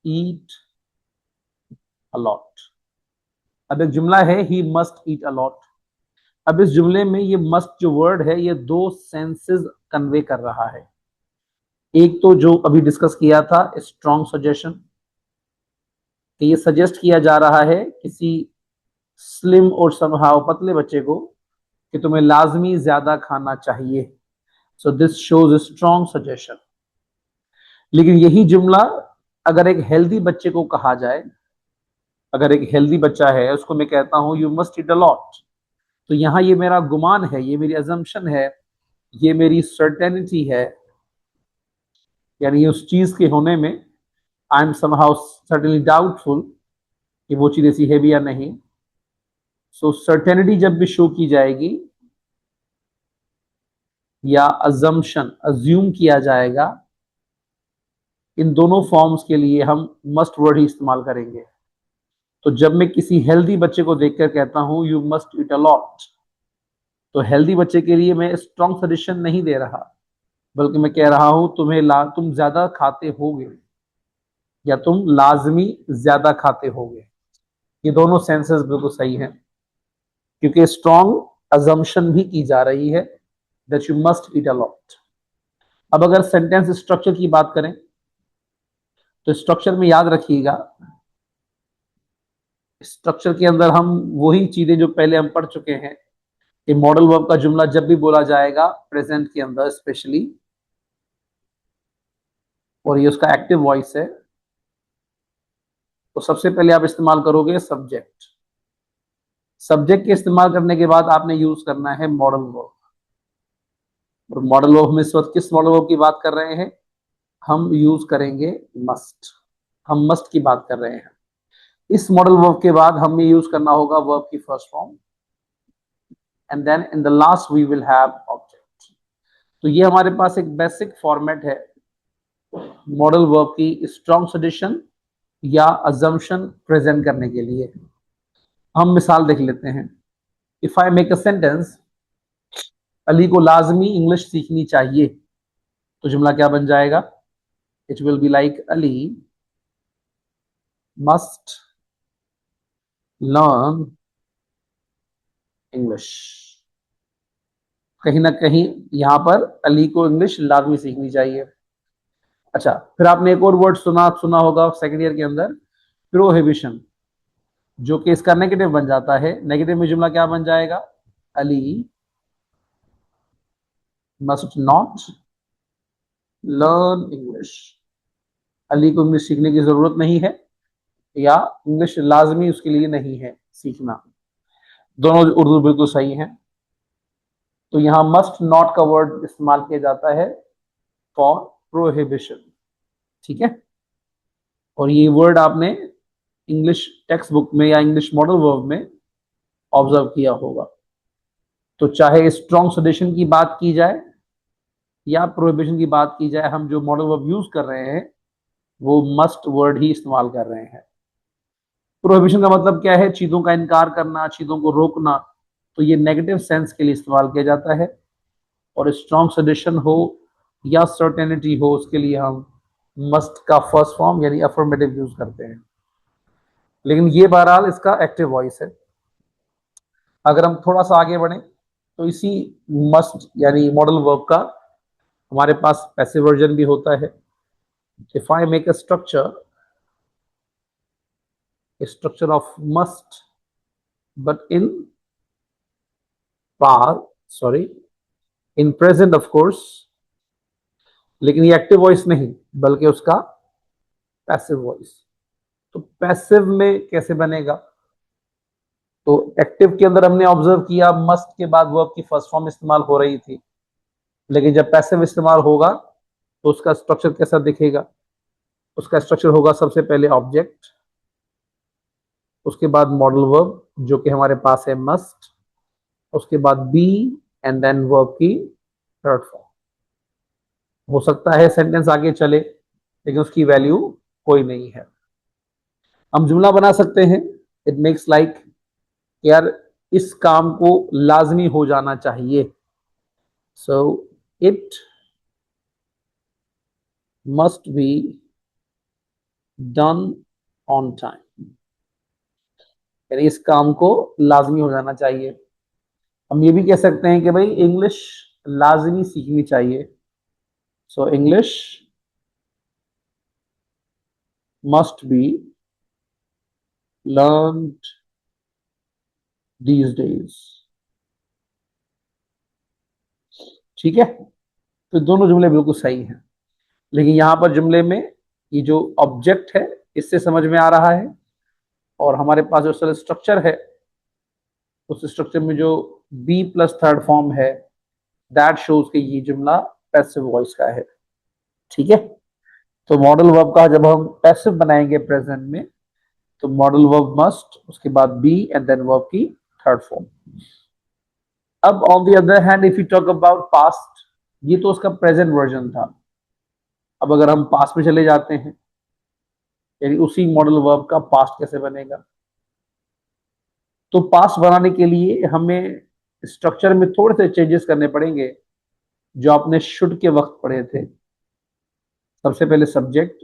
ईट अलॉट। अब एक जुमला है, ही मस्ट ईट अलॉट। अब इस जुमले में ये मस्ट जो वर्ड है, ये 2 सेंसेस कन्वे कर रहा है। एक तो जो अभी डिस्कस किया था, स्ट्रॉन्ग सजेशन, कि ये सजेस्ट किया जा रहा है किसी स्लिम और समहाउ पतले बच्चे को कि तुम्हें लाजमी ज्यादा खाना चाहिए। So this shows strong suggestion. लेकिन यही जुमला अगर एक हेल्दी बच्चे को कहा जाए, अगर एक हेल्दी बच्चा है उसको मैं कहता हूं you must eat a lot, तो यहां ये मेरा गुमान है, ये मेरी अजम्पशन है, ये मेरी सर्टेनिटी है, यानी उस चीज के होने में I am somehow certainly doubtful कि वो चीज ऐसी है भी या नहीं। सो सर्टेनिटी जब भी शो की जाएगी या अजम्पशन अज्यूम किया जाएगा, इन दोनों फॉर्म्स के लिए हम मस्ट वर्ड ही इस्तेमाल करेंगे। तो जब मैं किसी हेल्दी बच्चे को देखकर कहता हूं you must eat a lot, तो हेल्दी बच्चे के लिए मैं स्ट्रॉन्ग सजेशन नहीं दे रहा, बल्कि मैं कह रहा हूं तुम ज्यादा खाते होगे या तुम लाजमी ज्यादा खाते होगे। ये दोनों सेंसेस बिल्कुल सही हैं, क्योंकि स्ट्रॉन्ग अजम्पशन भी की जा रही है that you must eat a lot. अब अगर सेंटेंस स्ट्रक्चर की बात करें तो स्ट्रक्चर में याद रखिएगा, स्ट्रक्चर के अंदर हम वही चीजें जो पहले हम पढ़ चुके हैं कि मॉडल वर्ब का जुमला जब भी बोला जाएगा प्रेजेंट के अंदर स्पेशली, और ये उसका एक्टिव वॉइस है, तो सबसे पहले आप इस्तेमाल करोगे सब्जेक्ट। सब्जेक्ट के इस्तेमाल करने के बाद आपने यूज करना है मॉडल वर्ब। और मॉडल वर्ब में इस वक्त किस मॉडल वर्ब की बात कर रहे हैं? हम यूज करेंगे मस्ट। हम मस्ट की बात कर रहे हैं। इस मॉडल वर्ब के बाद हमें यूज करना होगा वर्ब की first form, and then in the last we will have object. तो ये हमारे पास एक बेसिक फॉर्मेट है मॉडल वर्ब की स्ट्रॉन्ग सजेशन या अजम्पशन प्रेजेंट करने के लिए। हम मिसाल देख लेते हैं। If I make a sentence, Ali को लाजमी इंग्लिश सीखनी चाहिए, तो जुमला क्या बन जाएगा? It will be like Ali must learn English. कहीं ना कहीं यहां पर अली को इंग्लिश लाजमी सीखनी चाहिए। अच्छा, फिर आपने एक और वर्ड सुना सुना होगा सेकेंड ईयर के अंदर, प्रोहिबिशन, जो कि इसका नेगेटिव बन जाता है। नेगेटिव में जुमला क्या बन जाएगा? Ali must not learn English. Ali को इंग्लिश सीखने की जरूरत नहीं है, या इंग्लिश लाजमी उसके लिए नहीं है सीखना। दोनों उर्दू बिल्कुल सही हैं। तो यहां मस्ट नॉट का वर्ड इस्तेमाल किया जाता है फॉर प्रोहिबिशन। ठीक है, और ये वर्ड आपने इंग्लिश टेक्स्ट बुक में या इंग्लिश मॉडल वर्ब में ऑब्जर्व किया होगा। तो चाहे स्ट्रॉन्ग सजेशन की बात की जाए या प्रोहिबिशन की बात की जाए, हम जो मॉडल वर्ब यूज कर रहे हैं वो मस्ट वर्ड ही इस्तेमाल कर रहे हैं। प्रोहिबिशन का मतलब क्या है? चीजों का इनकार करना, चीजों को रोकना। तो ये नेगेटिव सेंस के लिए इस्तेमाल किया जाता है। और स्ट्रॉन्ग सजेशन हो या सर्टेनिटी हो, उसके लिए हम मस्ट का फर्स्ट फॉर्म यानी अफर्मेटिव यूज करते हैं। लेकिन ये बहरहाल इसका एक्टिव वॉइस है। अगर हम थोड़ा सा आगे बढ़े तो इसी मस्ट यानी मॉडल वर्ब का हमारे पास पैसिव वर्जन भी होता है। If I make a structure of must but in पार sorry in present of course, लेकिन ये एक्टिव वॉइस नहीं बल्कि उसका पैसिव वॉइस। तो पैसिव में कैसे बनेगा? तो एक्टिव के अंदर हमने ऑब्जर्व किया मस्ट के बाद वर्ब की फर्स्ट फॉर्म इस्तेमाल हो रही थी, लेकिन जब पैसिव इस्तेमाल होगा तो उसका स्ट्रक्चर कैसा दिखेगा? उसका स्ट्रक्चर होगा सबसे पहले ऑब्जेक्ट, उसके बाद मॉडल वर्ब जो कि हमारे पास है मस्ट, उसके बाद बी, एंड देन वर्ब की थर्ड फॉर्म। हो सकता है सेंटेंस आगे चले लेकिन उसकी वैल्यू कोई नहीं है। हम जुमला बना सकते हैं, इट मेक्स लाइक यार इस काम को लाजमी हो जाना चाहिए, so it must be done on time. यानी इस काम को लाजमी हो जाना चाहिए। हम ये भी कह सकते हैं कि भाई इंग्लिश लाजमी सीखनी चाहिए, so English must be learned these days. ठीक है, तो दोनों जुमले बिल्कुल सही हैं। लेकिन यहां पर जुमले में ये जो ऑब्जेक्ट है इससे समझ में आ रहा है, और हमारे पास जो स्ट्रक्चर है उस स्ट्रक्चर में जो बी प्लस थर्ड फॉर्म है दैट शोज कि ये जुमला पैसिव वॉइस का है। ठीक है, तो मॉडल वर्ब का जब हम पैसिव बनाएंगे प्रेजेंट में, तो मॉडल वर्ब मस्ट, उसके बाद बी, एंड देन वर्ब की थर्ड फॉर्म। अब on the other hand if you talk about past, ये तो उसका प्रेजेंट वर्जन था। अब अगर हम पास्ट में चले जाते हैं, यानी उसी मॉडल वर्ब का पास्ट कैसे बनेगा? तो पास्ट बनाने के लिए हमें स्ट्रक्चर में थोड़े से चेंजेस करने पड़ेंगे जो आपने शुड के वक्त पढ़े थे। सबसे पहले सब्जेक्ट,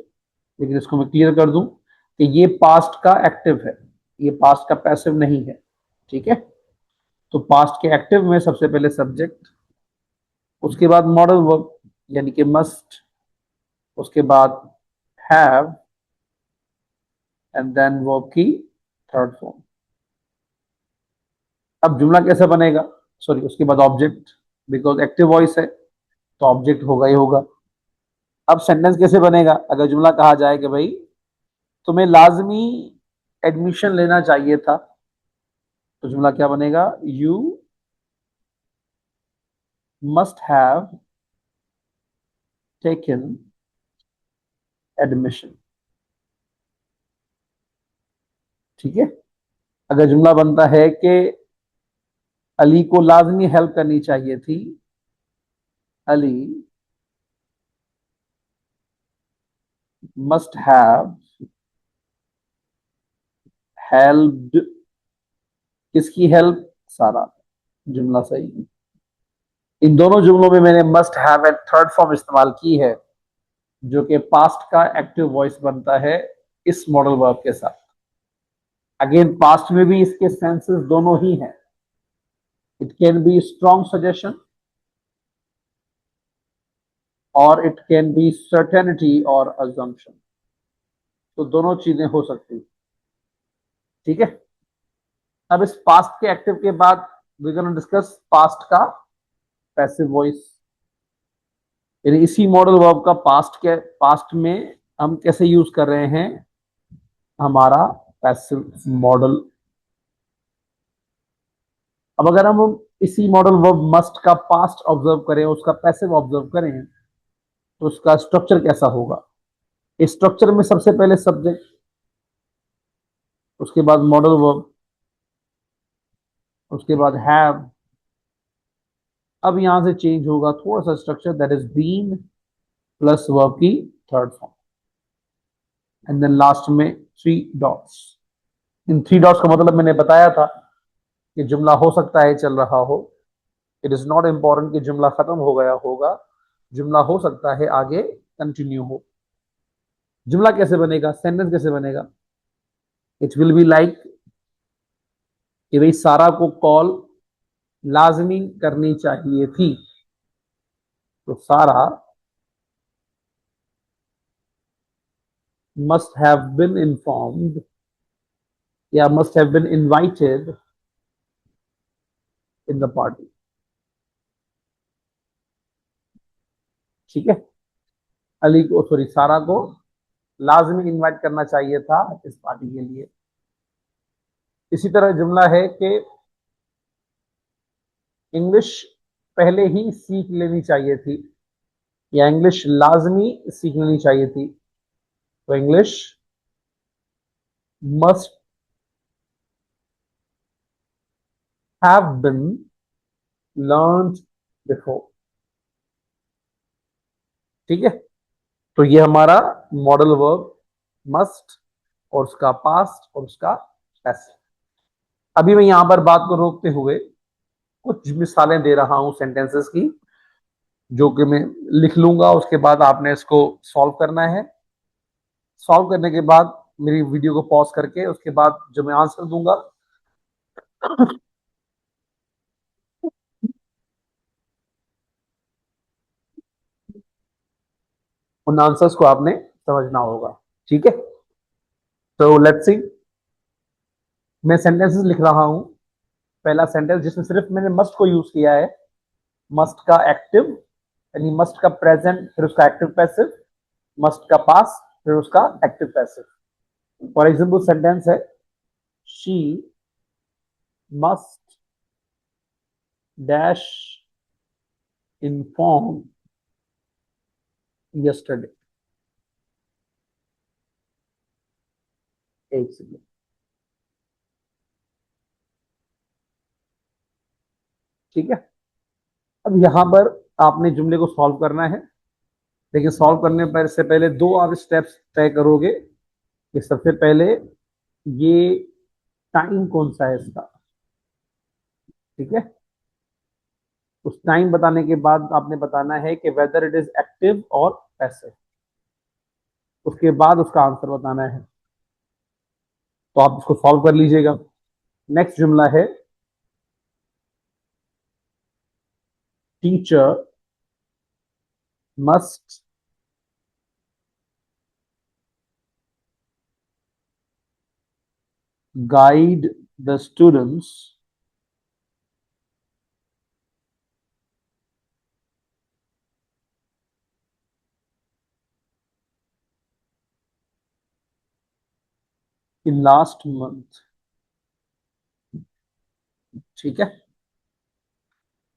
लेकिन इसको मैं क्लियर कर दूं कि ये पास्ट का एक्टिव है, ये पास्ट का पैसिव नहीं है। ठीक है, तो पास्ट के एक्टिव में सबसे पहले सब्जेक्ट, उसके बाद मॉडल वर्ब यानी कि मस्ट, उसके बाद हैव, एंड देन वर्ब की थर्ड फॉर्म। अब जुमला कैसे बनेगा, सॉरी उसके बाद ऑब्जेक्ट, बिकॉज एक्टिव वॉइस है तो ऑब्जेक्ट होगा ही होगा। अब सेंटेंस कैसे बनेगा, अगर जुमला कहा जाए कि भाई तुम्हें लाजमी एडमिशन लेना चाहिए था, तो जुमला क्या बनेगा, you must have taken admission. ठीक है, अगर जुमला बनता है कि अली को लाजमी हेल्प करनी चाहिए थी, अली मस्ट हैव हेल्प्ड, किसकी हेल्प, सारा। जुमला सही है। इन दोनों जुमलों में मैंने must have and third form इस्तेमाल की है, जो कि पास्ट का एक्टिव वॉइस बनता है इस मॉडल वर्ब के साथ। अगेन पास्ट में भी इसके सेंसेस दोनों ही हैं। It can be strong suggestion और इट कैन बी सर्टेनिटी और अजम्पशन, तो दोनों चीजें हो सकती। ठीक है, अब इस पास्ट के एक्टिव के बाद वी गोना डिस्कस पास्ट का पैसिव वॉइस, यानी इसी मॉडल वर्ब का पास्ट में हम कैसे यूज कर रहे हैं हमारा पैसिव मॉडल। अब अगर हम इसी मॉडल वर्ब मस्ट का पास्ट ऑब्जर्व करें, उसका पैसिव ऑब्जर्व करें, तो उसका स्ट्रक्चर कैसा होगा। इस स्ट्रक्चर में सबसे पहले सब्जेक्ट, उसके बाद मॉडल वर्ब, उसके बाद हैव। अब यहां से चेंज होगा थोड़ा सा structure, that is been plus verb की third form, and then last में थ्री डॉट्स। इन थ्री डॉट्स का मतलब मैंने बताया था कि जुमला हो सकता है चल रहा हो, इट इज नॉट इंपॉर्टेंट कि जुमला खत्म हो गया होगा, जुमला हो सकता है आगे कंटिन्यू हो। जुमला कैसे बनेगा, सेंटेंस कैसे बनेगा, इट विल बी लाइक कि भाई सारा को कॉल लाजमी करनी चाहिए थी, तो सारा must have been informed या must have been invited in the party। ठीक है, अली को सॉरी सारा को लाजमी इनवाइट करना चाहिए था इस पार्टी के लिए। इसी तरह जुमला है कि इंग्लिश पहले ही सीख लेनी चाहिए थी या इंग्लिश लाजमी सीख लेनी चाहिए थी, तो English must have been learned before. ठीक है, तो ये हमारा मॉडल वर्ब मस्ट और उसका पास्ट और उसका पैसिव। अभी मैं यहां पर बात को रोकते हुए कुछ मिसालें दे रहा हूं सेंटेंसेस की, जो कि मैं लिख लूंगा, उसके बाद आपने इसको सॉल्व करना है। सॉल्व करने के बाद मेरी वीडियो को पॉज करके उसके बाद जो मैं आंसर दूंगा उन आंसर्स को आपने समझना होगा। ठीक है, तो लेट्स सी, मैं सेंटेंसेस लिख रहा हूं। पहला सेंटेंस जिसमें सिर्फ मैंने मस्ट को यूज किया है, मस्ट का एक्टिव यानी मस्ट का प्रेजेंट फिर उसका एक्टिव पैसिव, मस्ट का पास फिर उसका active passive. For example sentence है she must dash inform yesterday. एक सेकेंड, ठीक है। अब यहां पर आपने जुमले को सॉल्व करना है, लेकिन सॉल्व करने पर से पहले दो आप स्टेप्स तय करोगे कि सबसे पहले ये टाइम कौन सा है इसका, ठीक है। उस टाइम बताने के बाद आपने बताना है कि वेदर इट इज एक्टिव और पैसिव, उसके बाद उसका आंसर बताना है। तो आप इसको सॉल्व कर लीजिएगा। नेक्स्ट जुमला है, teacher must guide the students in last month। ठीक है,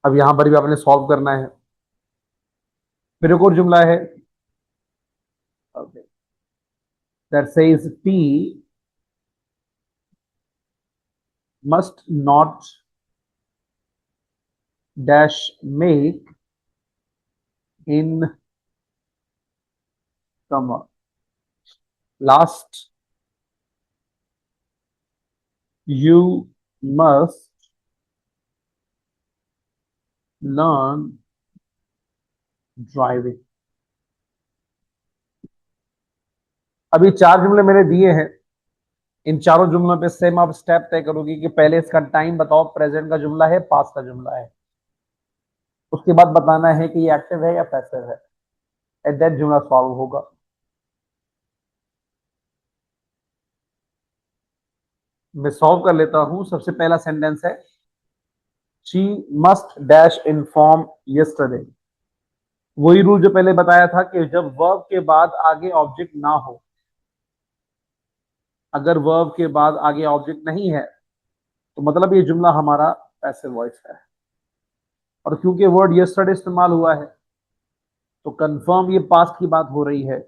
अब यहां पर भी आपने सॉल्व करना है। फिर एक और जुमला है, that says P must not dash make in summer। Last, you must learn driving. अभी चार जुमले मैंने दिए हैं, इन चारों जुमलों पे सेम आप स्टेप तय करोगे कि पहले इसका टाइम बताओ, प्रेजेंट का जुमला है, पास्ट का जुमला है, उसके बाद बताना है कि ये एक्टिव है या पैसिव है। एट दैट जुमला सॉल्व होगा। मैं सॉल्व कर लेता हूं। सबसे पहला सेंटेंस है, she must dash inform yesterday. वही रूल जो पहले बताया था कि जब वर्ब के बाद आगे ऑब्जेक्ट ना हो, अगर वर्ब के बाद आगे ऑब्जेक्ट नहीं है तो मतलब ये जुमला हमारा पैसिव वॉइस है। और क्योंकि वर्ड यस्टरडे इस्तेमाल हुआ है तो कंफर्म ये पास्ट की बात हो रही है,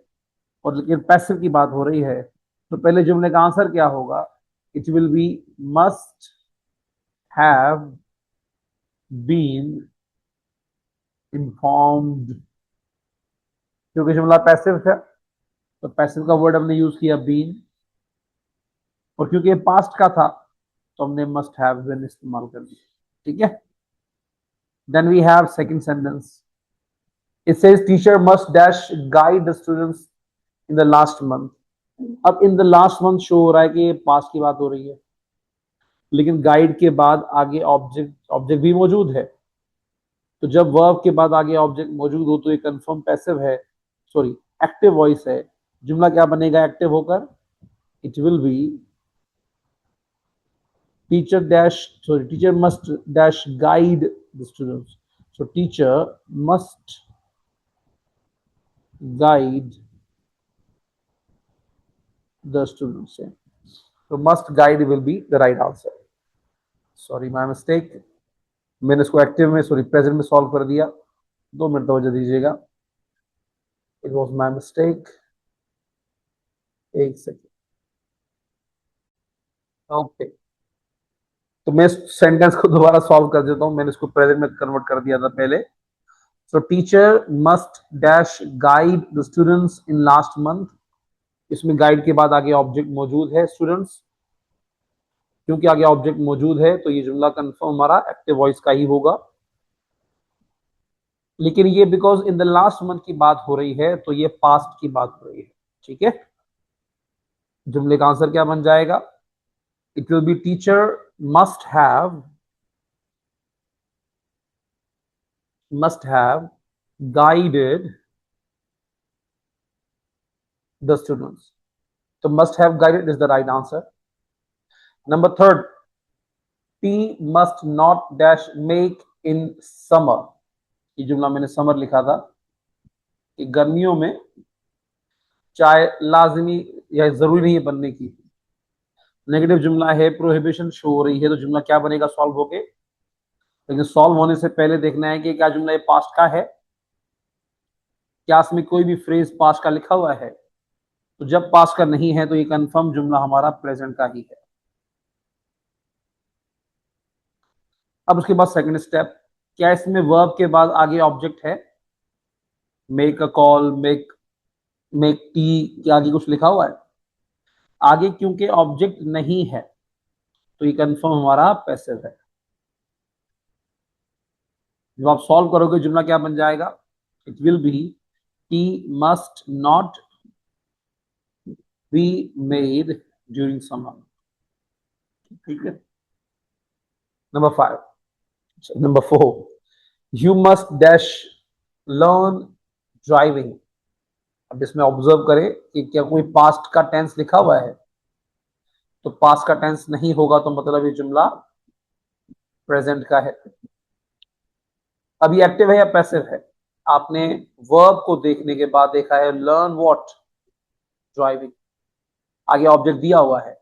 और लेकिन पैसिव की बात हो रही है, तो पहले जुमले का आंसर क्या होगा? It will be must have been informed. क्योंकि जुमला पैसिव है तो पैसिव का वर्ड हमने यूज किया बीन, और क्योंकि ये पास्ट का था तो हमने मस्ट हैव बीन इस्तेमाल कर दिया। ठीक है, then we have second sentence. It says teacher must dash guide the students in the last month. अब in the last month show हो रहा है कि ये पास्ट की बात हो रही है, लेकिन गाइड के बाद आगे ऑब्जेक्ट ऑब्जेक्ट भी मौजूद है। तो जब वर्ब के बाद आगे ऑब्जेक्ट मौजूद हो तो ये कंफर्म पैसिव है, सॉरी एक्टिव वॉइस है। जुमला क्या बनेगा एक्टिव होकर? It will B teacher dash sorry teacher must dash guide the students। so teacher must guide the students। so must guide will be the right answer। sorry my mistake, मैंने इसको active में sorry present में solve कर दिया। 2 minute तवज्जो दीजिएगा, it was my mistake. एक second. Okay, तो मैं सेंटेंस को दोबारा सॉल्व कर देता हूं। मैंने इसको प्रेजेंट में कन्वर्ट कर दिया था पहले। सो teacher must dash guide the students in last month. इसमें गाइड के बाद आगे ऑब्जेक्ट मौजूद है स्टूडेंट्स। क्योंकि आगे ऑब्जेक्ट मौजूद है तो ये जुमला कंफर्म हमारा एक्टिव वॉइस का ही होगा। लेकिन ये because in the last month की बात हो रही है तो ये पास्ट की बात हो रही है। ठीक है, जुमले का आंसर क्या बन जाएगा? It will B teacher must have guided the students। तो must have guided is the right answer। Number third, P must not dash make in summer। ये जुमला मैंने समर लिखा था कि गर्मियों में चाय लाजमी या जरूरी नहीं है बनने की। नेगेटिव जुमला है, प्रोहिबिशन शो हो रही है, तो जुमला क्या बनेगा सॉल्व होके? लेकिन सॉल्व होने से पहले देखना है कि क्या जुमला ये पास्ट का है, क्या इसमें कोई भी फ्रेज पास्ट का लिखा हुआ है। तो जब पास्ट का नहीं है तो ये कंफर्म जुमला हमारा प्रेजेंट का ही है। अब उसके बाद सेकंड स्टेप, क्या इसमें वर्ब के बाद आगे ऑब्जेक्ट है? Make a call, make make tea के आगे कुछ लिखा हुआ है? आगे क्योंकि ऑब्जेक्ट नहीं है तो ये कंफर्म हमारा पैसिव है। जब आप सॉल्व करोगे जुमला क्या बन जाएगा, it will B he must not be made during summer। ठीक है। Number 5, number 4, you must dash learn driving. अब इसमें ऑब्जर्व करें कि क्या कोई पास्ट का टेंस लिखा हुआ है, तो पास्ट का टेंस नहीं होगा तो मतलब ये जुमला प्रेजेंट का है। अब ये एक्टिव है या पैसिव है, आपने वर्ब को देखने के बाद देखा है लर्न व्हाट, ड्राइविंग, आगे ऑब्जेक्ट दिया हुआ है।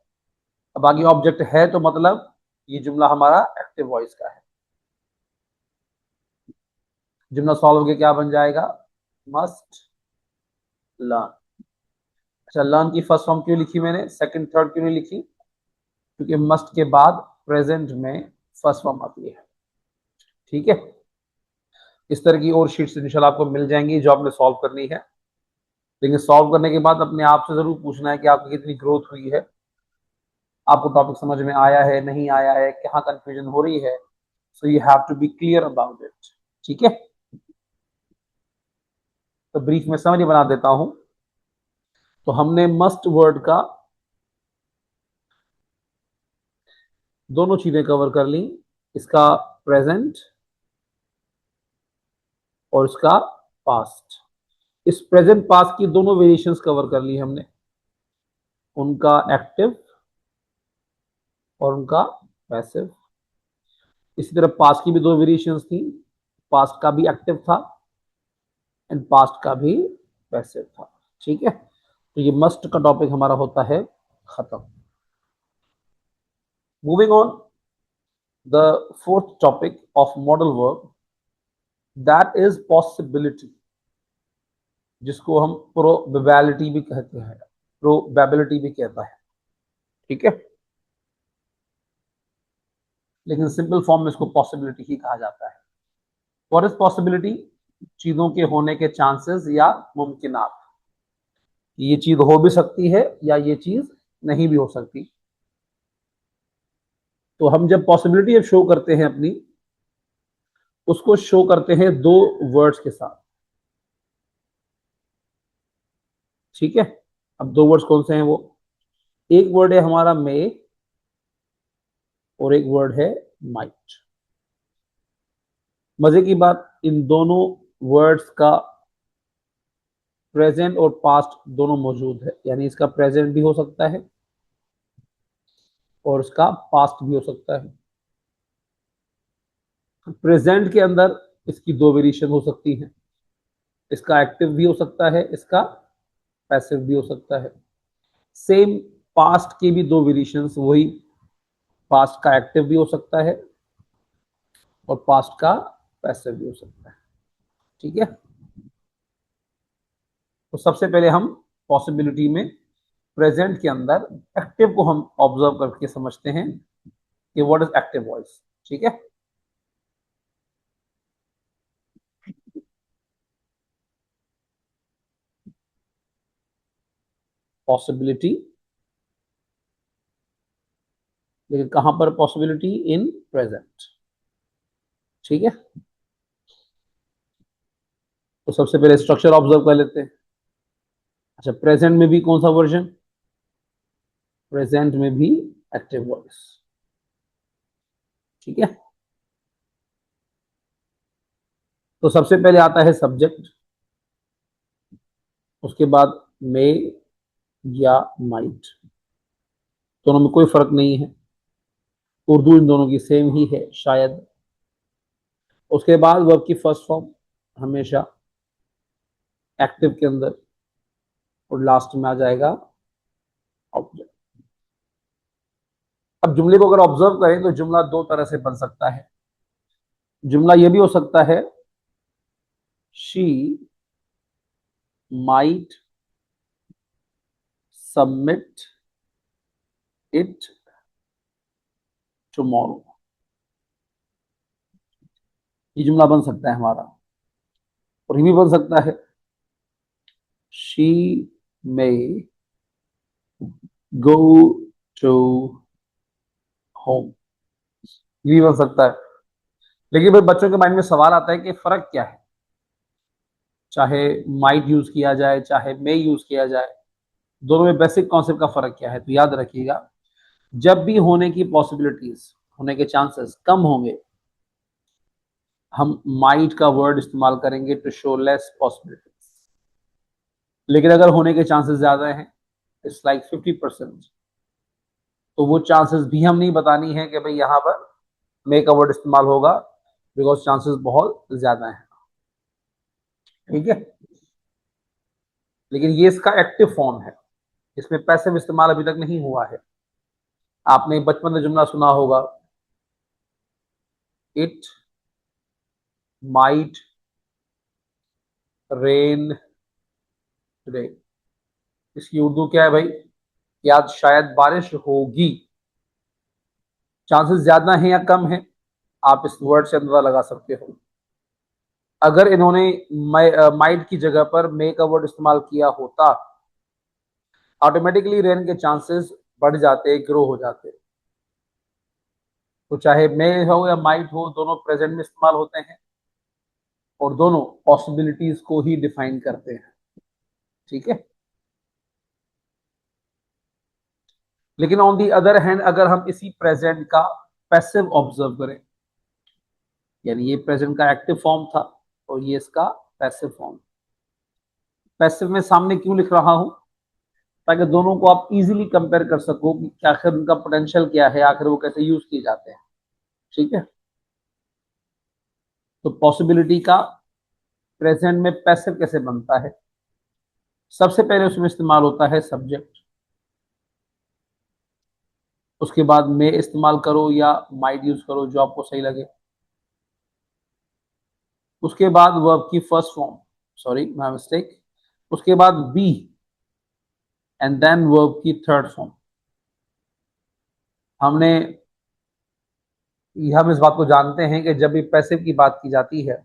अब आगे ऑब्जेक्ट है तो मतलब ये जुमला हमारा एक्टिव वॉइस का है। जुमला सॉल्व होकर क्या बन जाएगा, मस्ट लर्न। अच्छा, लर्न की फर्स्ट फॉर्म क्यों लिखी मैंने, सेकंड थर्ड क्यों नहीं लिखी, क्योंकि मस्ट के बाद प्रेजेंट में फर्स्ट फॉर्म आती है। ठीक है। इस तरह की और शीट्स इंशाल्लाह आपको मिल जाएंगी जो आपने सॉल्व करनी है, लेकिन सॉल्व करने के बाद अपने आप से जरूर पूछना है कि आपकी कितनी ग्रोथ हुई है, आपको टॉपिक समझ में आया है नहीं आया है, कहाँ कंफ्यूजन हो रही है। So you have to be clear about it. ठीक है। तो ब्रीफ में समरी बना देता हूं। तो हमने मस्ट वर्ड का दोनों चीजें कवर कर ली, इसका प्रेजेंट और इसका पास्ट। इस प्रेजेंट पास्ट की दोनों वेरिएशंस कवर कर ली हमने, उनका एक्टिव और उनका पैसिव। इसी तरह पास्ट की भी दो वेरिएशंस थी, पास्ट का भी एक्टिव था एंड पास्ट का भी पैसिव था। ठीक है। तो ये मस्ट का टॉपिक हमारा होता है खत्म। Moving on, the fourth topic of modal verb, that is possibility, जिसको हम प्रोबेबिलिटी भी कहते हैं, प्रोबेबिलिटी भी कहता है। ठीक है। लेकिन सिंपल फॉर्म में इसको पॉसिबिलिटी ही कहा जाता है। व्हाट इज पॉसिबिलिटी, चीजों के होने के चांसेस या मुमकिनात। ये चीज हो भी सकती है या ये चीज नहीं भी हो सकती। तो हम जब पॉसिबिलिटी शो करते हैं अपनी, उसको शो करते हैं दो वर्ड्स के साथ। ठीक है। अब दो वर्ड्स कौन से हैं वो, एक वर्ड है हमारा मे और एक वर्ड है माइट। मजे की बात, इन दोनों वर्ड्स का प्रेजेंट और पास्ट दोनों मौजूद है, यानी इसका प्रेजेंट भी हो सकता है और उसका पास्ट भी हो सकता है। प्रेजेंट के अंदर इसकी दो वेरिएशन हो सकती हैं, इसका एक्टिव भी हो सकता है, इसका पैसिव भी हो सकता है। सेम पास्ट की भी दो वेरिएशंस, वही पास्ट का एक्टिव भी हो सकता है और पास्ट का पैसिव भी हो सकता है। ठीक है। तो सबसे पहले हम पॉसिबिलिटी में प्रेजेंट के अंदर एक्टिव को हम ऑब्जर्व करके समझते हैं कि व्हाट इज एक्टिव वॉइस। ठीक है। पॉसिबिलिटी, लेकिन कहां पर पॉसिबिलिटी, इन प्रेजेंट। ठीक है। तो सबसे पहले स्ट्रक्चर ऑब्जर्व कर लेते हैं। अच्छा, प्रेजेंट में भी कौन सा वर्जन, प्रेजेंट में भी एक्टिव वॉइस। ठीक है। तो सबसे पहले आता है सब्जेक्ट, उसके बाद मे या माइट, दोनों में कोई फर्क नहीं है, उर्दू इन दोनों की सेम ही है शायद। उसके बाद वर्ब की फर्स्ट फॉर्म हमेशा एक्टिव के अंदर और लास्ट में आ जाएगा ऑब्जेक्ट। अब जुमले को अगर ऑब्जर्व करें तो जुमला दो तरह से बन सकता है। जुमला यह भी हो सकता है she might submit it tomorrow, ये जुमला बन सकता है हमारा। और ये भी बन सकता है she may go to home, ये भी बन सकता है लेकिन भाई बच्चों के माइंड में सवाल आता है कि फर्क क्या है, चाहे माइट यूज किया जाए चाहे मे यूज किया जाए, दोनों में बेसिक कॉन्सेप्ट का फर्क क्या है। तो याद रखिएगा, जब भी होने की पॉसिबिलिटीज, होने के चांसेस कम होंगे, हम माइट का वर्ड इस्तेमाल करेंगे टू शो लेस पॉसिबिलिटीज। लेकिन अगर होने के चांसेस ज्यादा हैं, इट्स लाइक 50%, तो वो चांसेस भी हम नहीं बतानी है कि भाई यहां पर मे का वर्ड इस्तेमाल होगा, बिकॉज चांसेस बहुत ज्यादा हैं। ठीक है, लेकिन ये इसका एक्टिव फॉर्म है, इसमें पैसिव इस्तेमाल अभी तक नहीं हुआ है। आपने बचपन में जुमला सुना होगा, इट माइट रेन टुडे। इसकी उर्दू क्या है भाई, कि आज शायद बारिश होगी। चांसेस ज्यादा हैं या कम हैं, आप इस वर्ड से अंदाजा लगा सकते हो। अगर इन्होंने माइट की जगह पर मे का वर्ड इस्तेमाल किया होता, ऑटोमेटिकली रेन के चांसेस बढ़ जाते, ग्रो हो जाते। तो चाहे मे हो या माइट हो, दोनों प्रेजेंट में इस्तेमाल होते हैं और दोनों पॉसिबिलिटीज को ही डिफाइन करते हैं। ठीक है, लेकिन ऑन दी अदर हैंड अगर हम इसी प्रेजेंट का पैसिव ऑब्जर्व करें, यानी ये प्रेजेंट का एक्टिव फॉर्म था और ये इसका पैसिव फॉर्म। पैसिव में सामने क्यों लिख रहा हूं, ताकि दोनों को आप इजीली कंपेयर कर सको कि आखिर उनका पोटेंशियल क्या है, आखिर वो कैसे यूज किए जाते हैं। ठीक है, तो पॉसिबिलिटी का प्रेजेंट में पैसिव कैसे बनता है, सबसे पहले उसमें इस्तेमाल होता है सब्जेक्ट, उसके बाद में इस्तेमाल करो या माइट यूज करो, जो आपको सही लगे। उसके बाद वर्ब की first form, sorry my mistake, उसके बाद बी, एंड देन वर्ब की थर्ड फॉर्म। हमने हम इस बात को जानते हैं कि जब भी पैसिव की बात की जाती है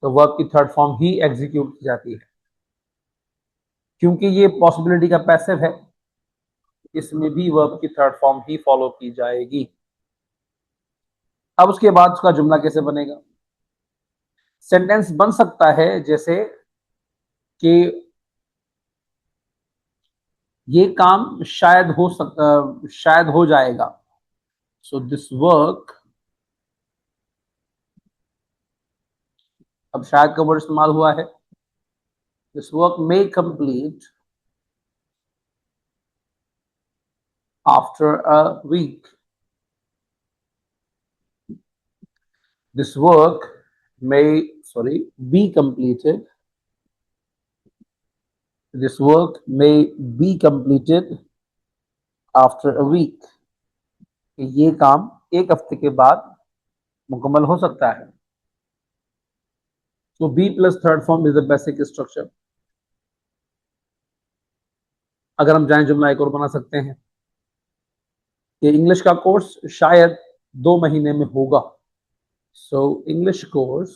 तो वर्ब की थर्ड फॉर्म ही एग्जीक्यूट की जाती है। क्योंकि ये पॉसिबिलिटी का पैसिव है, इसमें भी वर्ब की थर्ड फॉर्म ही फॉलो की जाएगी। अब उसके बाद उसका जुमला कैसे बनेगा, सेंटेंस बन सकता है जैसे कि ये काम शायद हो जाएगा। सो दिस वर्क, अब शायद का वर्ड इस्तेमाल हुआ है, this work may complete after a week. This work be completed. This work may be completed after a week. ये काम एक हफ्ते के बाद मुकम्मल हो सकता है। So B plus third form is the basic structure. अगर हम जाएं जुमला एक और बना सकते हैं कि इंग्लिश का कोर्स शायद 2 महीने में होगा। So English course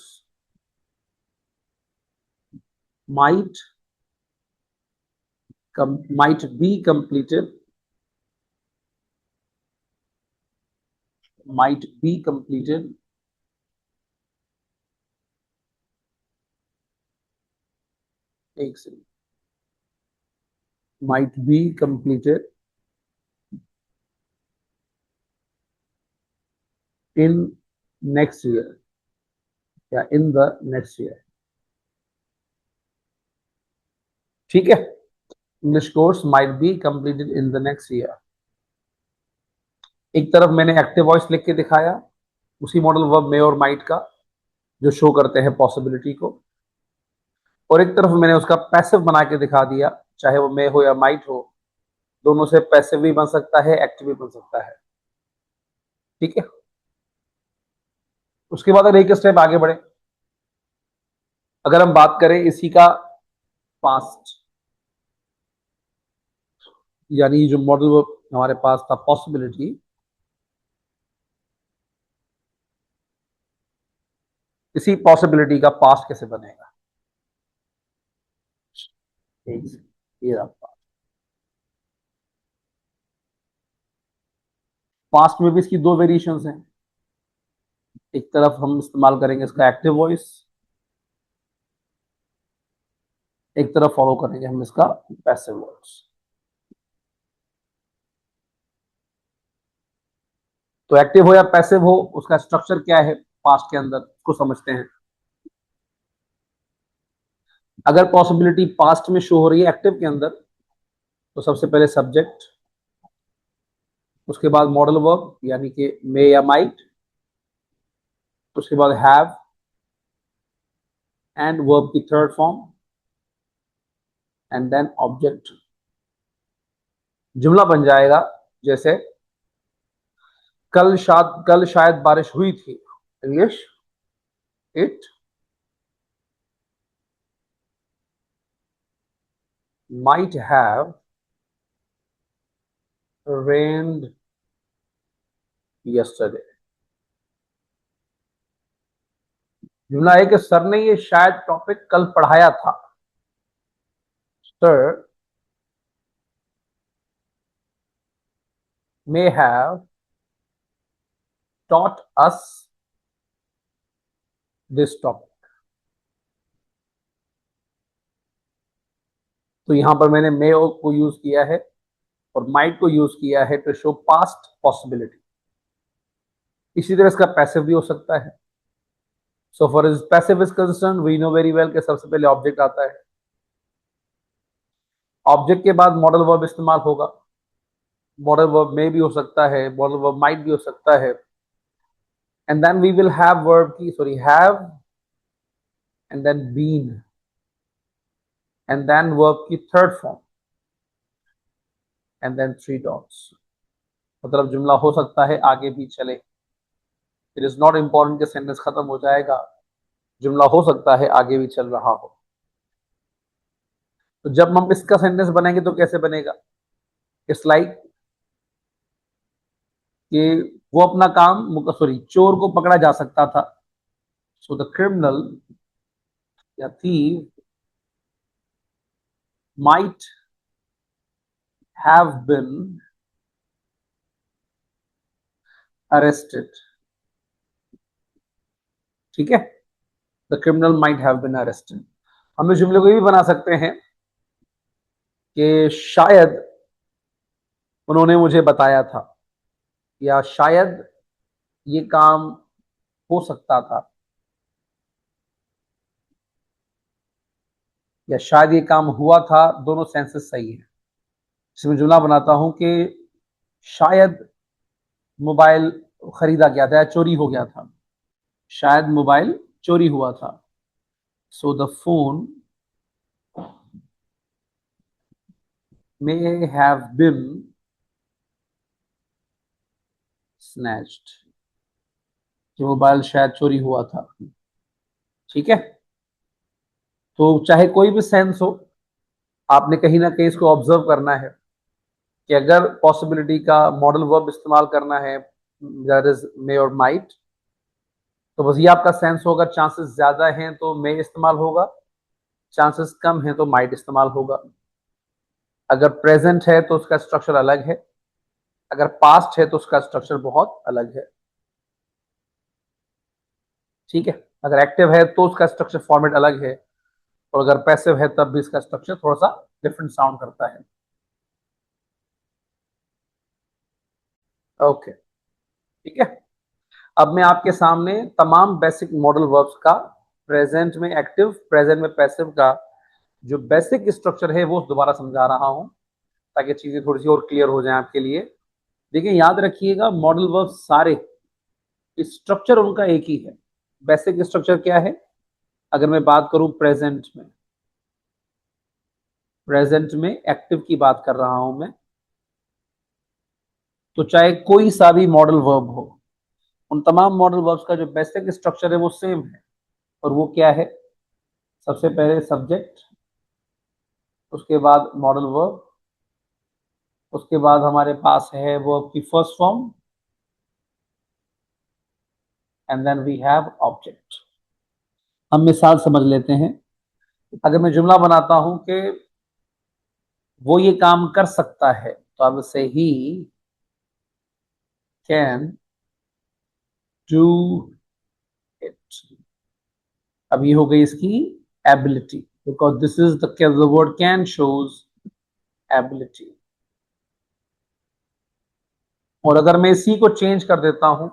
might be completed, might be completed एक second, might be completed in next year या in the next year। ठीक है, English course might be completed in the next year. एक तरफ मैंने एक्टिव वॉइस लिख के दिखाया, उसी मॉडल वर्ब मे और माइट का, जो शो करते हैं पॉसिबिलिटी को, और एक तरफ मैंने उसका पैसिव बना के दिखा दिया, चाहे वो मे हो या माइट हो, दोनों से पैसिव भी बन सकता है, एक्टिव भी बन सकता है। ठीक है, उसके बाद अगर एक स्टेप आगे बढ़े, अगर हम बात करें इसी का पास्ट, यानी जो मॉडल वर्ब हमारे पास था पॉसिबिलिटी, इसी पॉसिबिलिटी का पास्ट कैसे बनेगा। ये पास्ट में भी इसकी दो वेरिएशंस हैं। एक तरफ हम इस्तेमाल करेंगे इसका एक्टिव वॉइस, एक तरफ फॉलो करेंगे हम इसका पैसिव वॉइस। तो एक्टिव हो या पैसिव हो, उसका स्ट्रक्चर क्या है पास्ट के अंदर, उसको समझते हैं। अगर पॉसिबिलिटी पास्ट में शो हो रही है एक्टिव के अंदर, तो सबसे पहले सब्जेक्ट, उसके बाद मॉडल वर्ब यानी कि मे या माइट, उसके बाद हैव एंड वर्ब की third form, and then object. जुमला बन जाएगा जैसे कल शायद बारिश हुई थी। English, it might have rained yesterday. जुमला है कि सर ने ये शायद टॉपिक कल पढ़ाया था। Sir may have taught us this topic। तो यहां पर मैंने मे को यूज किया है और माइट को यूज किया है टू शो पास्ट पॉसिबिलिटी। इसी तरह इसका पैसिव भी हो सकता है। So far is passive is concern, we know very well कि सबसे पहले ऑब्जेक्ट आता है, ऑब्जेक्ट के बाद मॉडल वर्ब इस्तेमाल होगा। मॉडल वर्ब में भी हो सकता है, मॉडल वर्ब माइट भी हो सकता है, and then we will have verb की sorry have and then been and then verb की third form and then three dots. मतलब जुमला हो सकता है आगे भी चले। इट इज नॉट इंपॉर्टेंट कि सेंटेंस खत्म हो जाएगा, जुमला हो सकता है आगे भी चल रहा हो। तो जब हम इसका सेंटेंस बनाएंगे तो कैसे बनेगा? इट्स लाइक कि वो अपना काम सॉरी चोर को पकड़ा जा सकता था। सो द क्रिमिनल या thief might have been arrested. ठीक है, the criminal might have been arrested. हम इस जुमले को ये भी बना सकते हैं कि शायद उन्होंने मुझे बताया था, या शायद ये काम हो सकता था, या शायद ये काम हुआ था। दोनों सेंसेस सही है। इसमें जुमला बनाता हूं कि शायद मोबाइल खरीदा गया था या चोरी हो गया था। शायद मोबाइल चोरी हुआ था। So the phone may have been snatched. कि मोबाइल शायद चोरी हुआ था। ठीक है, तो चाहे कोई भी सेंस हो, आपने कहीं ना कहीं इसको ऑब्जर्व करना है कि अगर पॉसिबिलिटी का मॉडल वर्ब इस्तेमाल करना है, दैट इज मे और माइट, तो बस ये आपका सेंस होगा। चांसेस ज्यादा हैं तो मे इस्तेमाल होगा, चांसेस कम हैं तो माइट इस्तेमाल होगा। अगर प्रेजेंट है तो उसका स्ट्रक्चर अलग है, अगर पास्ट है तो उसका स्ट्रक्चर बहुत अलग है। ठीक है, अगर एक्टिव है तो उसका स्ट्रक्चर फॉर्मेट अलग है, और अगर पैसिव है तब भी इसका स्ट्रक्चर थोड़ा सा डिफरेंट साउंड करता है। ओके, ठीक है। अब मैं आपके सामने तमाम बेसिक मॉडल वर्ब्स का, प्रेजेंट में एक्टिव, प्रेजेंट में पैसिव का जो बेसिक स्ट्रक्चर है वो दोबारा समझा रहा हूं, ताकि चीजें थोड़ी सी और क्लियर हो जाए आपके लिए। देखिए, याद रखिएगा, मॉडल वर्ब सारे स्ट्रक्चर उनका एक ही है। बेसिक स्ट्रक्चर क्या है? अगर मैं बात करूं प्रेजेंट में, प्रेजेंट में एक्टिव की बात कर रहा हूं मैं, तो चाहे कोई सा भी मॉडल वर्ब हो, उन तमाम मॉडल वर्ब्स का जो बेसिक स्ट्रक्चर है वो सेम है। और वो क्या है? सबसे पहले सब्जेक्ट, उसके बाद मॉडल वर्ब, उसके बाद हमारे पास है वर्ब की first form, and then we have object. हम मिसाल समझ लेते हैं। अगर मैं जुमला बनाता हूं कि वो ये काम कर सकता है, तो अब से ही कैन डू अब ये हो गई इसकी ability, because this is the word can shows ability. और अगर मैं इसी को चेंज कर देता हूं,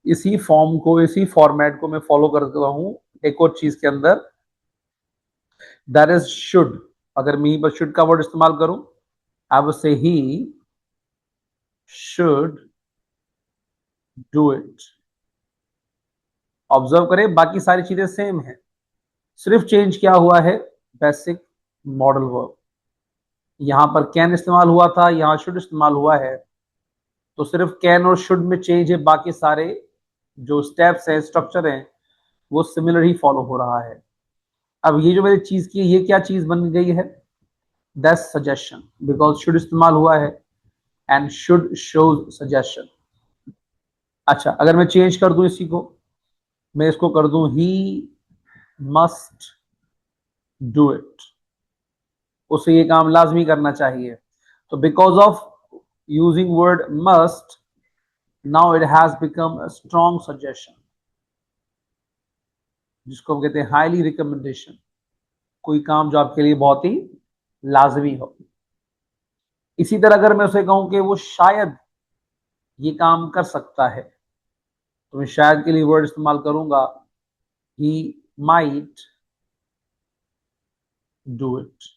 इसी फॉर्म को, इसी फॉर्मेट को मैं फॉलो करता हूं एक और चीज के अंदर, दैट इज शुड। अगर मैं यहीं पर शुड का वर्ड इस्तेमाल करूं, I would say he should do it. Observe करें, बाकी सारी चीजें सेम है, सिर्फ चेंज क्या हुआ है, बेसिक मॉडल वर्ब। यहां पर कैन इस्तेमाल हुआ था, यहां शुड इस्तेमाल हुआ है, तो सिर्फ कैन और शुड में चेंज है, बाकी सारे जो स्टेप्स है, स्ट्रक्चर है, वो सिमिलर ही फॉलो हो रहा है। अब ये जो मैंने चीज की है, ये क्या चीज बन गई है, दैट्स सजेशन, बिकॉज शुड इस्तेमाल हुआ है एंड शुड शोज सजेशन। अच्छा, अगर मैं चेंज कर दूं इसी को, मैं इसको कर दूं ही मस्ट डू इट, उसे ये काम लाजमी करना चाहिए। तो because of using word must, now it has become a strong suggestion, जिसको हम कहते हैं हाईली रिकमेंडेशन, कोई काम जो आपके लिए बहुत ही लाजमी हो। इसी तरह अगर मैं उसे कहूं कि वो शायद ये काम कर सकता है, तो मैं शायद के लिए वर्ड इस्तेमाल करूंगा ही माइट डू इट।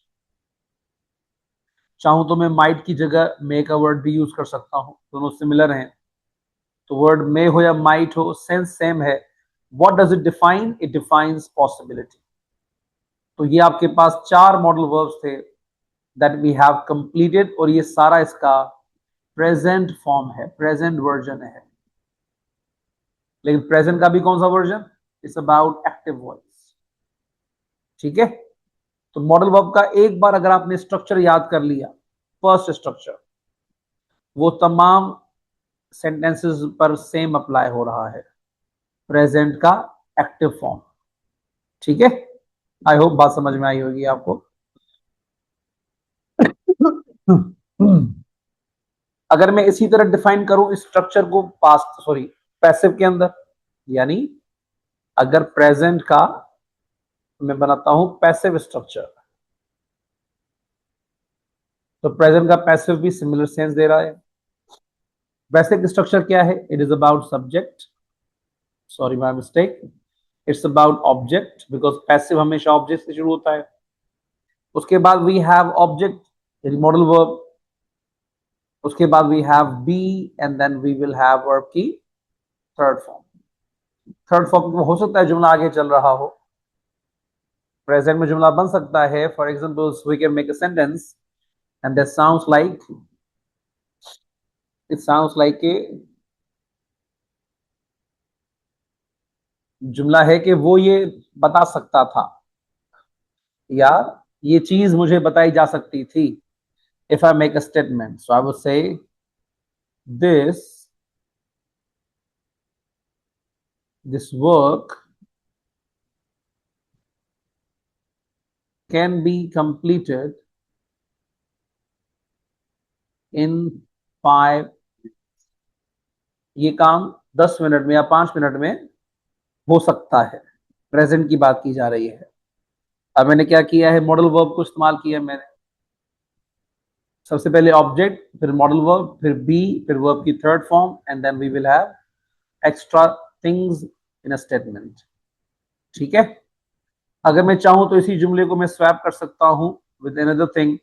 चाहूं तो मैं माइट की जगह मे का वर्ड भी यूज कर सकता हूं, दोनों सिमिलर हैं। तो वर्ड मे हो या माइट हो, सेंस सेम है। What does it define, it defines possibility. तो ये आपके पास चार मॉडल वर्ब्स थे दैट वी हैव कंप्लीटेड, और ये सारा इसका प्रेजेंट फॉर्म है, प्रेजेंट वर्जन है। लेकिन प्रेजेंट का भी कौन सा version, it's about active voice. ठीक है, तो मॉडल वर्ब का एक बार अगर आपने स्ट्रक्चर याद कर लिया, फर्स्ट स्ट्रक्चर, वो तमाम सेंटेंसेस पर सेम अप्लाई हो रहा है, प्रेजेंट का एक्टिव फॉर्म। ठीक है, आई होप बात समझ में आई होगी आपको। अगर मैं इसी तरह डिफाइन करूं इस स्ट्रक्चर को पास्ट सॉरी पैसिव के अंदर, यानी अगर प्रेजेंट का मैं बनाता हूं पैसिव स्ट्रक्चर, तो प्रेजेंट का पैसिव भी सिमिलर सेंस दे रहा है। बेसिक स्ट्रक्चर क्या है, it is about subject, sorry my mistake, it's about object, because passive हमेशा ऑब्जेक्ट से शुरू होता है। उसके बाद we have object modal verb, उसके बाद we have be, and then we will have verb की थर्ड फॉर्म। थर्ड फॉर्म में हो सकता है जुमला आगे चल रहा हो, प्रेजेंट में जुमला बन सकता है। For example we can make a sentence and that sounds like, it sounds like a, जुमला है कि वो ये बता सकता था, या ये चीज मुझे बताई जा सकती थी। If I make a statement, so I would say this this work can be completed in 5, ये काम 10 मिनट में या 5 मिनट में हो सकता है। प्रेजेंट की बात की जा रही है। अब मैंने क्या किया है, मॉडल वर्ब को इस्तेमाल किया मैंने। सबसे पहले ऑब्जेक्ट, फिर मॉडल वर्ब, फिर बी, फिर वर्ब की third form, and then we will have extra things in a statement. ठीक है, अगर मैं चाहूं तो इसी जुमले को मैं स्वैप कर सकता हूं with another thing,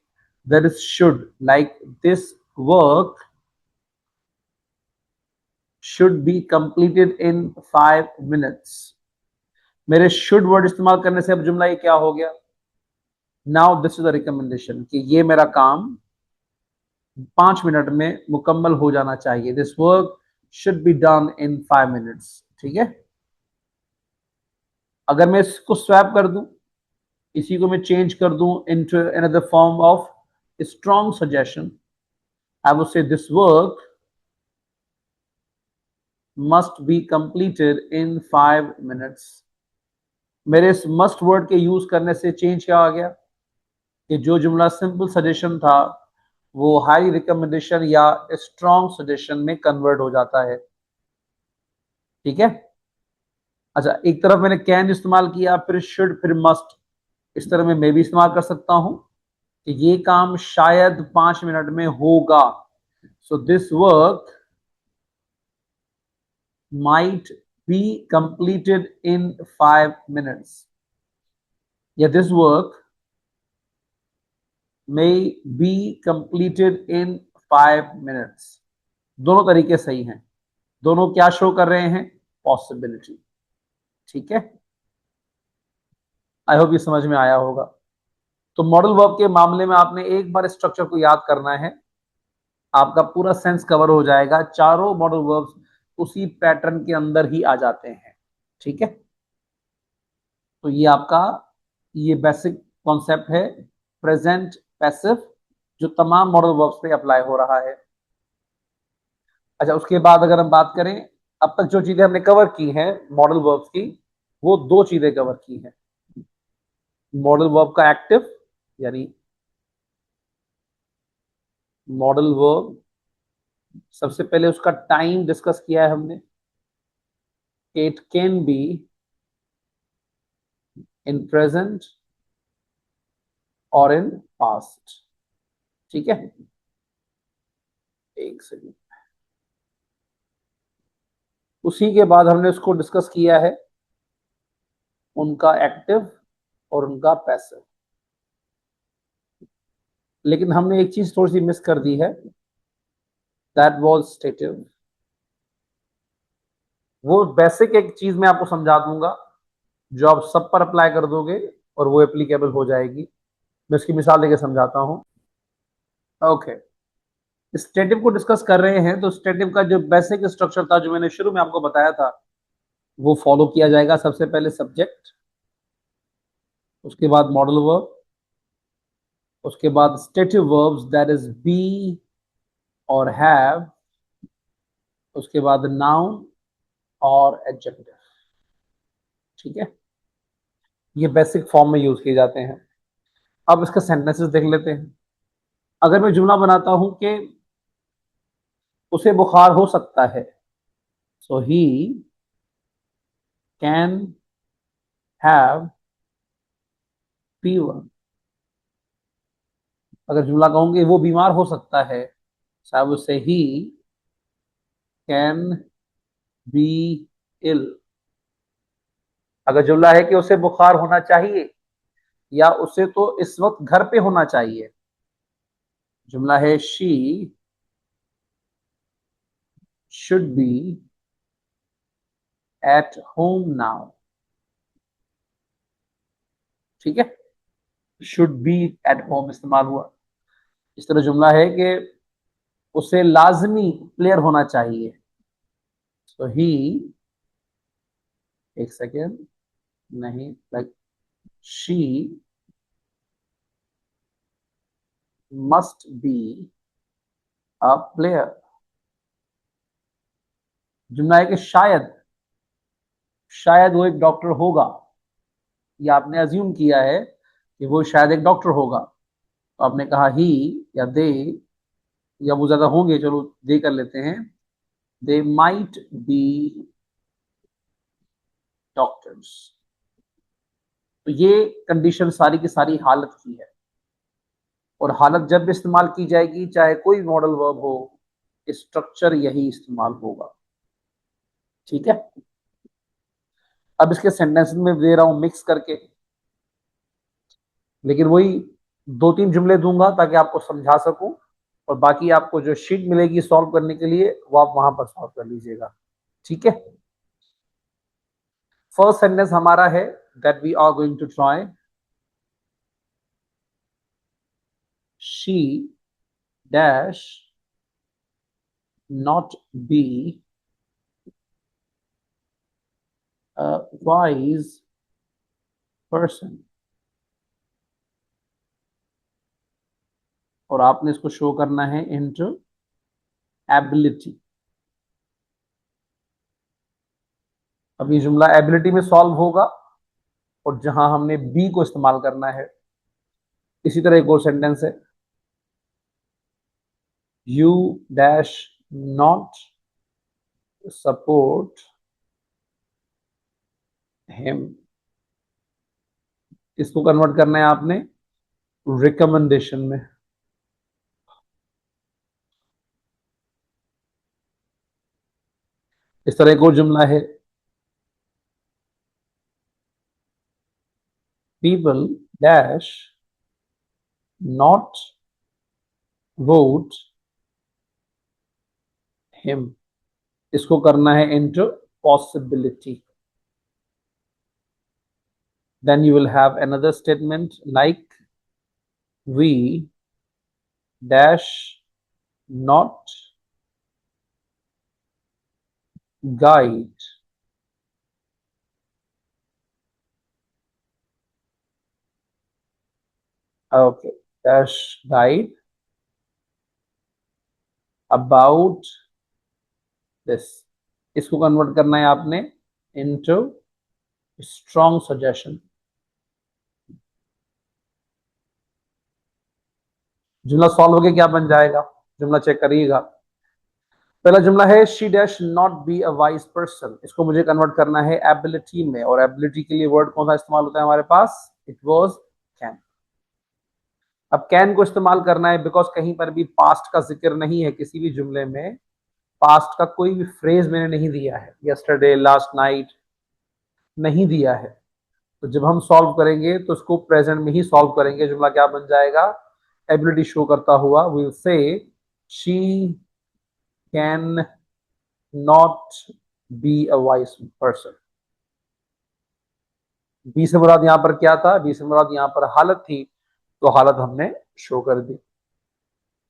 that is should, like this work should be completed in 5 minutes। मेरे should वर्ड इस्तेमाल करने से अब जुमला ये क्या हो गया, now this is a recommendation कि ये मेरा काम 5 मिनट में मुकम्मल हो जाना चाहिए। This work should be done in 5 minutes. ठीक है, अगर मैं इसको स्वैप कर दूं, इसी को मैं चेंज कर दूं into another form of strong suggestion, I would say this work must be completed in 5 minutes। मेरे इस मस्ट वर्ड के यूज करने से चेंज क्या आ गया कि जो जुमला सिंपल सजेशन था वो हाई रिकमेंडेशन या स्ट्रॉन्ग सजेशन में कन्वर्ट हो जाता है। ठीक है, अच्छा, एक तरफ मैंने कैन इस्तेमाल किया, फिर शुड, फिर मस्ट। इस तरह मैं मे भी इस्तेमाल कर सकता हूं कि ये काम शायद 5 मिनट में होगा। So this work might be completed in 5 minutes, या this work may be completed in 5 minutes। दोनों तरीके सही हैं, दोनों क्या शो कर रहे हैं? पॉसिबिलिटी। ठीक है, आई होप ये समझ में आया होगा। तो मॉडल वर्ब के मामले में आपने एक बार स्ट्रक्चर को याद करना है, आपका पूरा सेंस कवर हो जाएगा। चारों मॉडल वर्ब्स उसी पैटर्न के अंदर ही आ जाते हैं। ठीक है, तो ये आपका ये बेसिक कॉन्सेप्ट है प्रेजेंट पैसिव, जो तमाम मॉडल वर्ब्स पे अप्लाई हो रहा है। अच्छा, उसके बाद अगर हम बात करें, अब तक जो चीजें हमने कवर की हैं मॉडल वर्ब्स की, वो दो चीजें कवर की हैं। मॉडल वर्ब का एक्टिव, यानी मॉडल वर्ब, सबसे पहले उसका टाइम डिस्कस किया है हमने। It can be in present और इन पास्ट। ठीक है, एक सेकेंड। उसी के बाद हमने उसको डिस्कस किया है उनका एक्टिव और उनका पैसिव। लेकिन हमने एक चीज थोड़ी सी मिस कर दी है, दैट वाज स्टेटिव। वो बेसिक एक चीज मैं आपको समझा दूंगा जो आप सब पर अप्लाई कर दोगे और वो एप्लीकेबल हो जाएगी। मैं इसकी मिसाल लेके समझाता हूं। ओके, स्टेटिव को डिस्कस कर रहे हैं, तो स्टेटिव का जो बेसिक स्ट्रक्चर था जो मैंने शुरू में आपको बताया था, वो फॉलो किया जाएगा। सबसे पहले सब्जेक्ट, उसके बाद मॉडल वर्ब, उसके बाद stative verbs that is be और हैव, उसके बाद नाउन और एडजेक्टिव। ठीक है, ये बेसिक फॉर्म में यूज किए जाते हैं। अब इसका सेंटेंसेस देख लेते हैं। अगर मैं जुमला बनाता हूं कि उसे बुखार हो सकता है, सो ही कैन हैव फीवर। अगर जुमला कहूंगे वो बीमार हो सकता है, साहब उससे ही कैन बी इल। अगर जुमला है कि उसे बुखार होना चाहिए या उसे तो इस वक्त घर पे होना चाहिए, जुमला है she should be at home now. ठीक है, शुड बी एट होम इस्तेमाल हुआ। इस तरह जुमला है कि उसे लाजमी प्लेयर होना चाहिए, सो ही, एक सेकेंड, नहीं, like she must be a player. जुमला है कि शायद, शायद वो एक डॉक्टर होगा, या आपने अज्यूम किया है कि वो शायद एक डॉक्टर होगा, तो आपने कहा ही या दे, या वो ज्यादा होंगे, चलो दे कर लेते हैं, दे माइट बी डॉक्टर्स। तो ये कंडीशन सारी की सारी हालत की है, और हालत जब भी इस्तेमाल की जाएगी, चाहे कोई मॉडल वर्ब हो, स्ट्रक्चर यही इस्तेमाल होगा। ठीक है, अब इसके सेंटेंस में दे रहा हूं मिक्स करके, लेकिन वही दो तीन जुमले दूंगा ताकि आपको समझा सकूं, और बाकी आपको जो शीट मिलेगी सॉल्व करने के लिए वो आप वहां पर सॉल्व कर लीजिएगा। ठीक है, फर्स्ट सेंटेंस हमारा है that we are going to try, she dash not be a wise person. और आपने इसको शो करना है इनटू एबिलिटी। अब ये जुमला एबिलिटी में सॉल्व होगा, और जहां हमने बी को इस्तेमाल करना है। इसी तरह एक और सेंटेंस है, you dash not support him. इसको कन्वर्ट करना है आपने रिकमेंडेशन में। इस तरह एक और जुमला है, people dash not vote him. इसको करना है into possibility. Then you will have another statement like we dash not guide okay dash guide about this। इसको कन्वर्ट करना है आपने into strong suggestion। जुमला सॉल्व होके क्या बन जाएगा, जुमला चेक करिएगा। पहला जुमला है she dash not be a wise person. इसको मुझे कन्वर्ट करना है एबिलिटी में, और एबिलिटी के लिए वर्ड कौन सा इस्तेमाल होता है हमारे पास, इट वाज कैन। अब कैन को इस्तेमाल करना है बिकॉज कहीं पर भी पास्ट का जिक्र नहीं है किसी भी जुमले में। पास्ट का कोई भी फ्रेज मैंने नहीं दिया है, यस्टरडे, लास्ट नाइट नहीं दिया है। तो जब हम सॉल्व करेंगे तो उसको प्रेजेंट में ही सॉल्व करेंगे। जुमला क्या बन जाएगा, एबिलिटी शो करता हुआ we will say she can not be a wise person. Be से मुराद यहां पर क्या था, बी से मुराद यहां पर हालत थी, तो हालत हमने शो कर दी।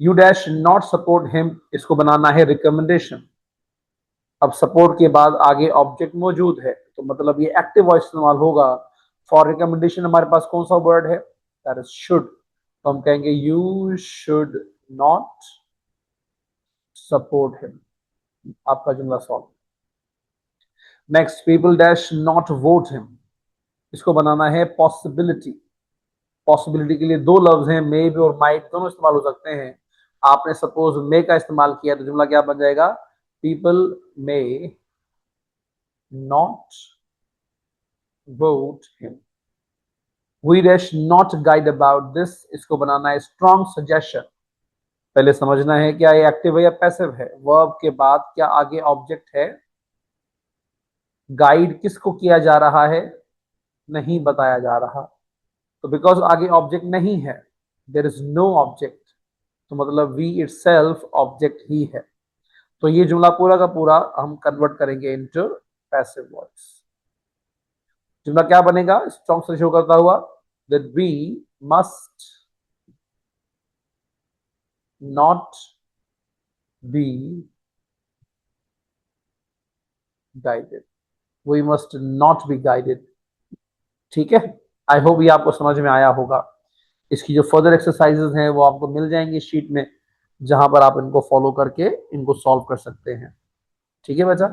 You dash not support him, इसको बनाना है रिकमेंडेशन। अब सपोर्ट के बाद आगे ऑब्जेक्ट मौजूद है, तो मतलब ये एक्टिव वॉइस इस्तेमाल होगा। फॉर रिकमेंडेशन हमारे पास कौन सा वर्ड है, दैट इज शुड। तो हम कहेंगे you should not support him. आपका जुमला solve. Next, people dash not vote him. इसको बनाना है पॉसिबिलिटी। पॉसिबिलिटी के लिए दो लफ्ज हैं, मे भी और माइट, दोनों इस्तेमाल हो सकते हैं। आपने सपोज मे का इस्तेमाल किया तो जुमला क्या बन जाएगा, people may not vote him. We dash not guide about this. इसको बनाना है स्ट्रॉन्ग सजेशन। पहले समझना है क्या ये एक्टिव है या पैसिव है। वर्ब के बाद क्या आगे ऑब्जेक्ट है, गाइड किसको किया जा रहा है नहीं बताया जा रहा। तो बिकॉज आगे ऑब्जेक्ट नहीं है, देयर इज नो ऑब्जेक्ट, तो मतलब वी इटसेल्फ ऑब्जेक्ट ही है। तो ये जुमला पूरा का पूरा हम कन्वर्ट करेंगे इनटू पैसिव वॉइस। जुमला क्या बनेगा, स्ट्रॉन्ग से शो करता हुआ that we must not be guided। we must not be guided। ठीक है, आई होप ये आपको समझ में आया होगा। इसकी जो फर्दर एक्सरसाइजेज हैं वो आपको मिल जाएंगी शीट में, जहां पर आप इनको फॉलो करके इनको सॉल्व कर सकते हैं। ठीक है बच्चा।